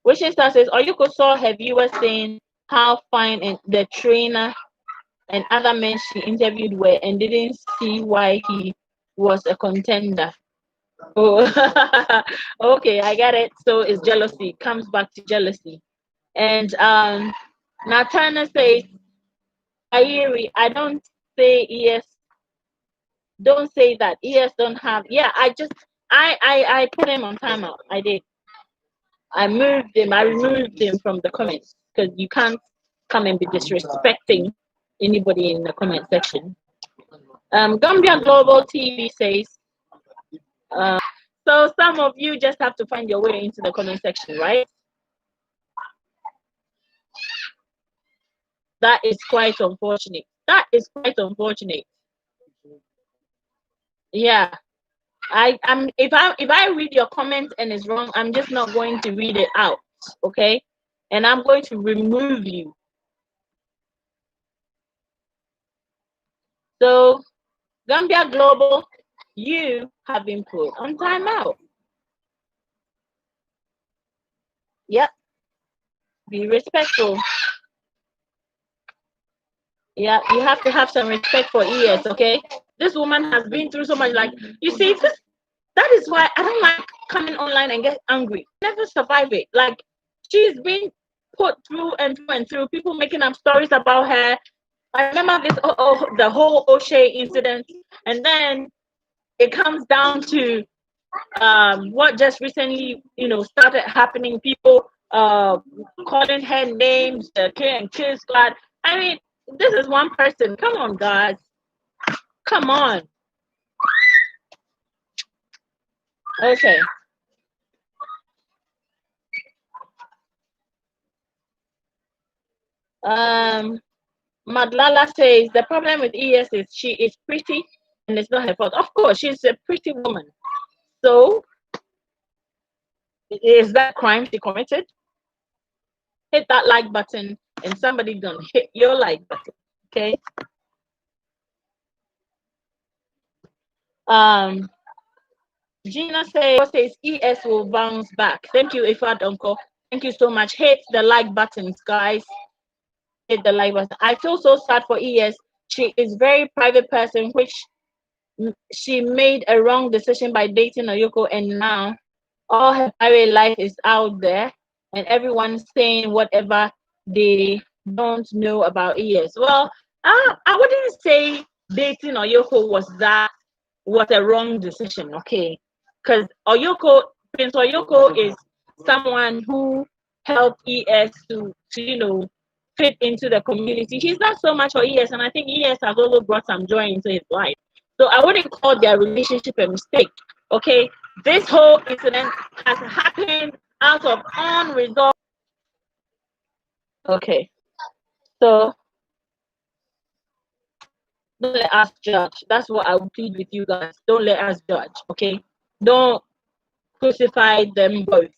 Wishing Star says Oyuko saw her viewers saying how fine and the trainer and other men she interviewed were and didn't see why he was a contender. Oh, okay, I get it. So it's jealousy. Comes back to jealousy. And Natana says, Ayiri, I don't say yes. Don't say that. ES don't have. Yeah, I put him on timeout. I did. I removed him from the comments because you can't come and be disrespecting anybody in the comment section. Gambia Global TV says, so some of you just have to find your way into the comment section, right? That is quite unfortunate. That is quite unfortunate. Yeah. If I read your comment and it's wrong, I'm just not going to read it out. Okay? And I'm going to remove you. So Gambia Global, you have been put on timeout. Yep. Be respectful. Yeah, you have to have some respect for ES, okay? This woman has been through so much. Like, you see, that is why I don't like coming online and get angry. Never survive it. Like, she's been put through and through and through. People making up stories about her. I remember this, the whole O'Shea incident. And then it comes down to what just recently, started happening. People calling her names, K and Kill Squad. I mean, this is one person. Come on, guys. Come on. Okay. Madlala says the problem with ES is she is pretty and it's not her fault. Of course, she's a pretty woman. So, is that crime she committed? Hit that like button and somebody gonna hit your like button. Okay. Gina says ES will bounce back. Thank you, Ifad Uncle. Thank you so much. Hit the like buttons, guys. Hit the like button. I feel so sad for ES. She is very private person, which she made a wrong decision by dating Oyoko, and now all her private life is out there, and everyone's saying whatever they don't know about ES. Well, I wouldn't say dating Oyoko was a wrong decision, okay? Because Prince Oyoko is someone who helped ES to fit into the community. He's not so much for ES, and I think ES has also brought some joy into his life. So I wouldn't call their relationship a mistake. Okay, this whole incident has happened out of unresolved. Okay, so don't let us judge. That's what I would plead with you guys. Don't let us judge. Okay, don't crucify them both.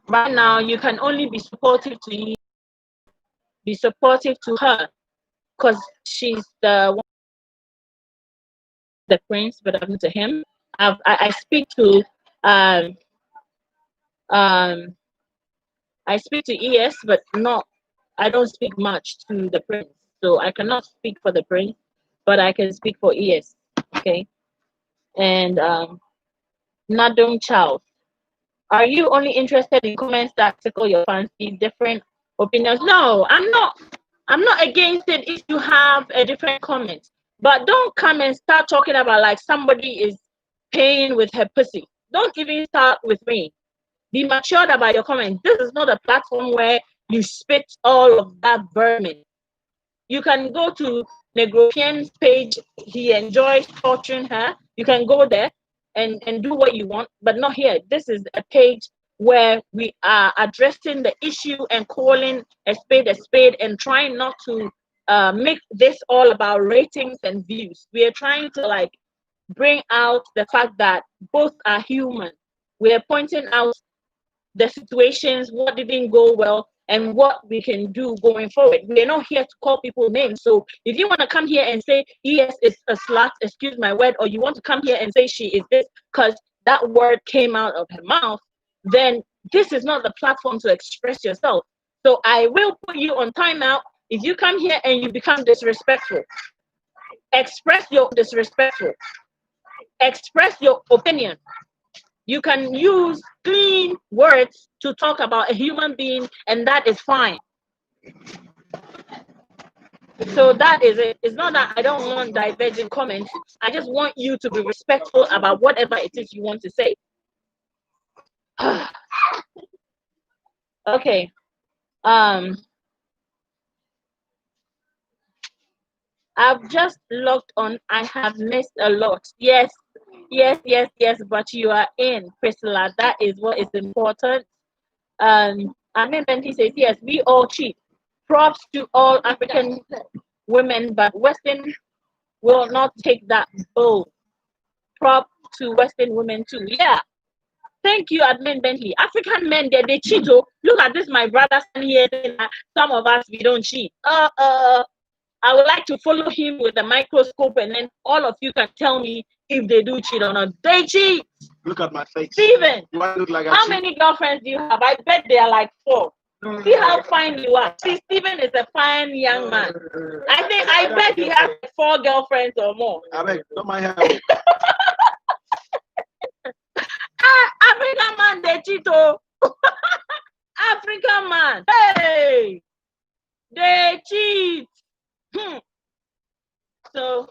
Right now, you can only be supportive to you, be supportive to her, because she's the prince, but I'm to him. I speak to um um I speak to ES, but not I don't speak much to the prince. So I cannot speak for the prince, but I can speak for ES. Okay. And Nadum Charles. Are you only interested in comments that tickle your fancy, different opinions? No, I'm not. I'm not against it if you have a different comment. But don't come and start talking about like somebody is paying with her pussy. Don't even start with me. Be matured about your comments. This is not a platform where you spit all of that vermin. You can go to Negropian's page. He enjoys torturing her. You can go there and do what you want, but not here. This is a page where we are addressing the issue and calling a spade and trying not to make this all about ratings and views. We are trying to like bring out the fact that both are human. We are pointing out the situations, what didn't go well, and what we can do going forward. We're not here to call people names. So if you want to come here and say ES is a slut, excuse my word, or you want to come here and say she is this because that word came out of her mouth, then this is not the platform to express yourself. So I will put you on timeout if you come here and you become disrespectful. Express your disrespectful. Express your opinion. You can use clean words to talk about a human being, and that is fine. So that is it. It's not that I don't want divergent comments. I just want you to be respectful about whatever it is you want to say. Okay. I've just logged on. I have missed a lot. Yes, but you are in, Priscilla. That is what is important. I mean, he says, yes, we all cheat. Props to all African women, but Western will not take that bold. Prop to Western women too. Yeah. Thank you, Admin Bentley. African men, they cheat. Oh, look at this, my brother here. Some of us, we don't cheat. I would like to follow him with a microscope, and then all of you can tell me if they do cheat or not. They cheat. Look at my face. Steven, Do I look like how many girlfriends do you have? I bet they are like 4. See how fine you are. See, Steven is a fine young man. I bet he has 4 girlfriends or more. I bet, don't mind her. African man, they cheat. Oh. African man, hey, they cheat. So,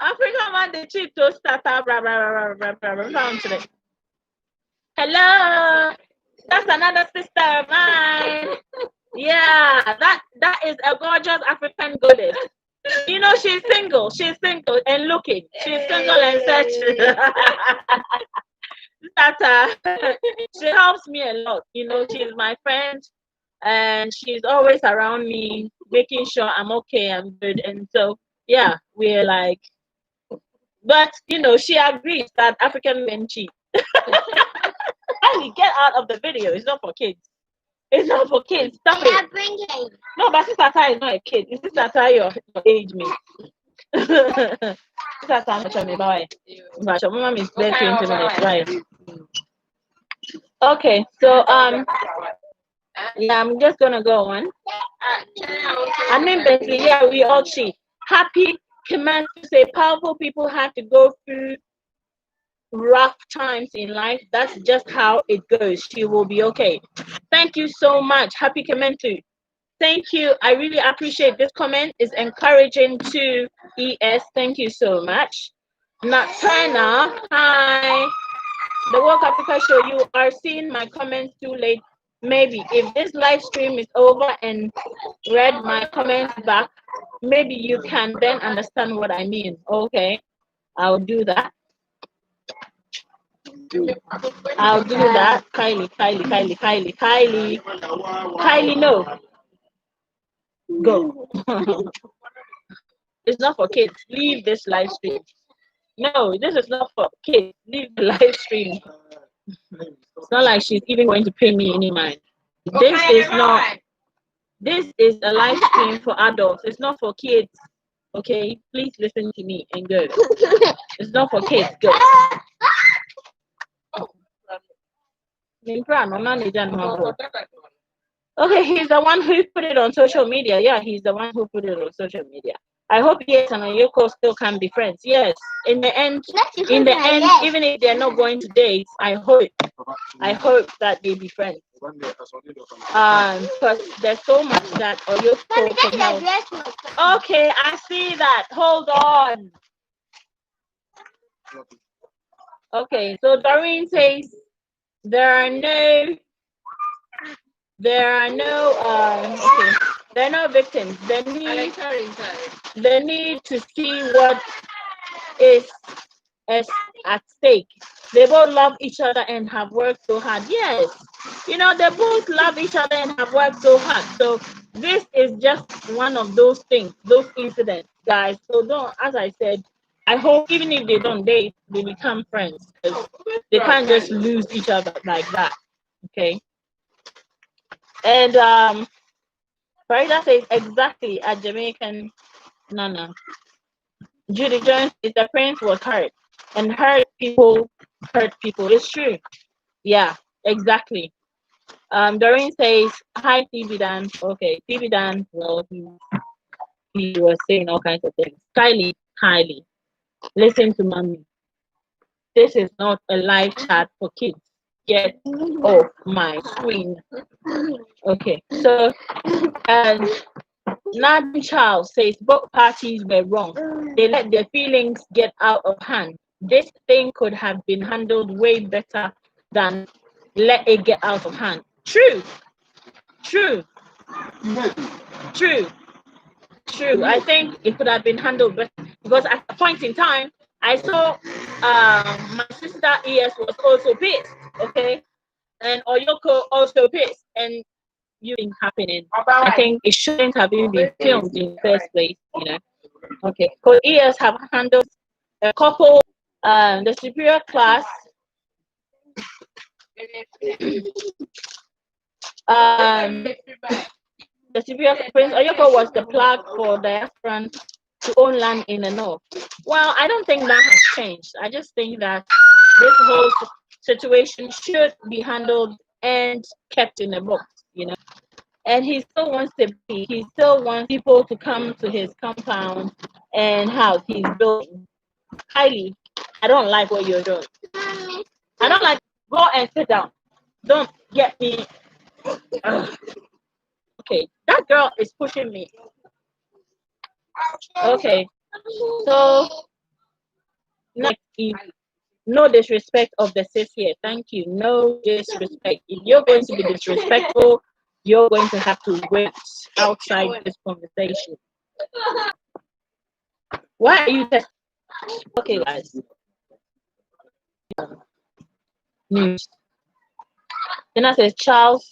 African man, they cheat to start up. Hello, that's another sister of mine. Yeah, that is a gorgeous African goddess. You know, she's single and looking. She's single and searching. She helps me a lot. You know, she's my friend and she's always around me, making sure I'm okay, I'm good. And so, yeah, we're like, but you know, she agrees that African men cheat. Honey, get out of the video. It's not for kids. It's not for kids. Stop it. No, but Sister Tata is not a kid. Is Sister Tata your age mate? Sister Tata, my mom is there 20 minutes, right? Okay, so yeah, I'm just gonna go on. I mean, basically, yeah, we all cheat. Happy command to say powerful people have to go through rough times in life. That's just how it goes. She will be okay. Thank you so much. Happy Kementu. Thank you. I really appreciate this comment. It's encouraging to ES. Thank you so much. Natana, hi. The World Africa Show, you are seeing my comments too late. maybe if this live stream is over and read my comments back, maybe you can then understand what I mean. Okay, I'll do that. I'll do that. Kylie, no. Go. It's not for kids. Leave this live stream. No, this is not for kids. Leave the live stream. It's not like she's even going to pay me any mind. This is not. This is a live stream for adults. It's not for kids. Okay, please listen to me and go. It's not for kids. Go. Okay, he's the one who put it on social media. Yeah, he's the one who put it on social media. I hope yes and Oyoko still can be friends. Yes. In the end, even if they're not going to date, I hope that they be friends. Because there's so much that Oyoko can help. Okay, I see that. Hold on. Okay, so Doreen says there are no victims. They need to see what is at stake. They both love each other and have worked so hard. Yes, they both love each other and have worked so hard. So this is just one of those things, those incidents, guys. So don't, as I said, I hope even if they don't date, they become friends. They can't just lose each other like that. Okay. And Farida says exactly a Jamaican Nana. Judy Jones is the prince was hurt. And hurt people. It's true. Yeah, exactly. Doreen says, hi TV Dan. Okay, TV Dan, well, he was saying all kinds of things. Kylie, listen to mommy. This is not a live chat for kids. Get off my screen. Okay, so Nadine Charles says both parties were wrong. They let their feelings get out of hand. This thing could have been handled way better than let it get out of hand. True. I think it could have been handled better because at a point in time, I saw my sister ES was also pissed. Okay, and Oyoko also pissed, and you things happening. I think it shouldn't have even been filmed in the first place, Okay, because ES have handled a couple, the superior class, the superior Prince Oyoko was the plug for diasporans to own land in the north. Well, I don't think that has changed. I just think that this whole situation should be handled and kept in a box, And he still wants people to come to his compound and house he's building. Kylie, I don't like what you're doing. I don't like. Go and sit down. Don't get me. Okay, that girl is pushing me. Okay, so no disrespect of the sis here. Thank you. No disrespect. If you're going to be disrespectful, you're going to have to wait outside this conversation. Why are you testing? Okay, guys. News. Then I says Charles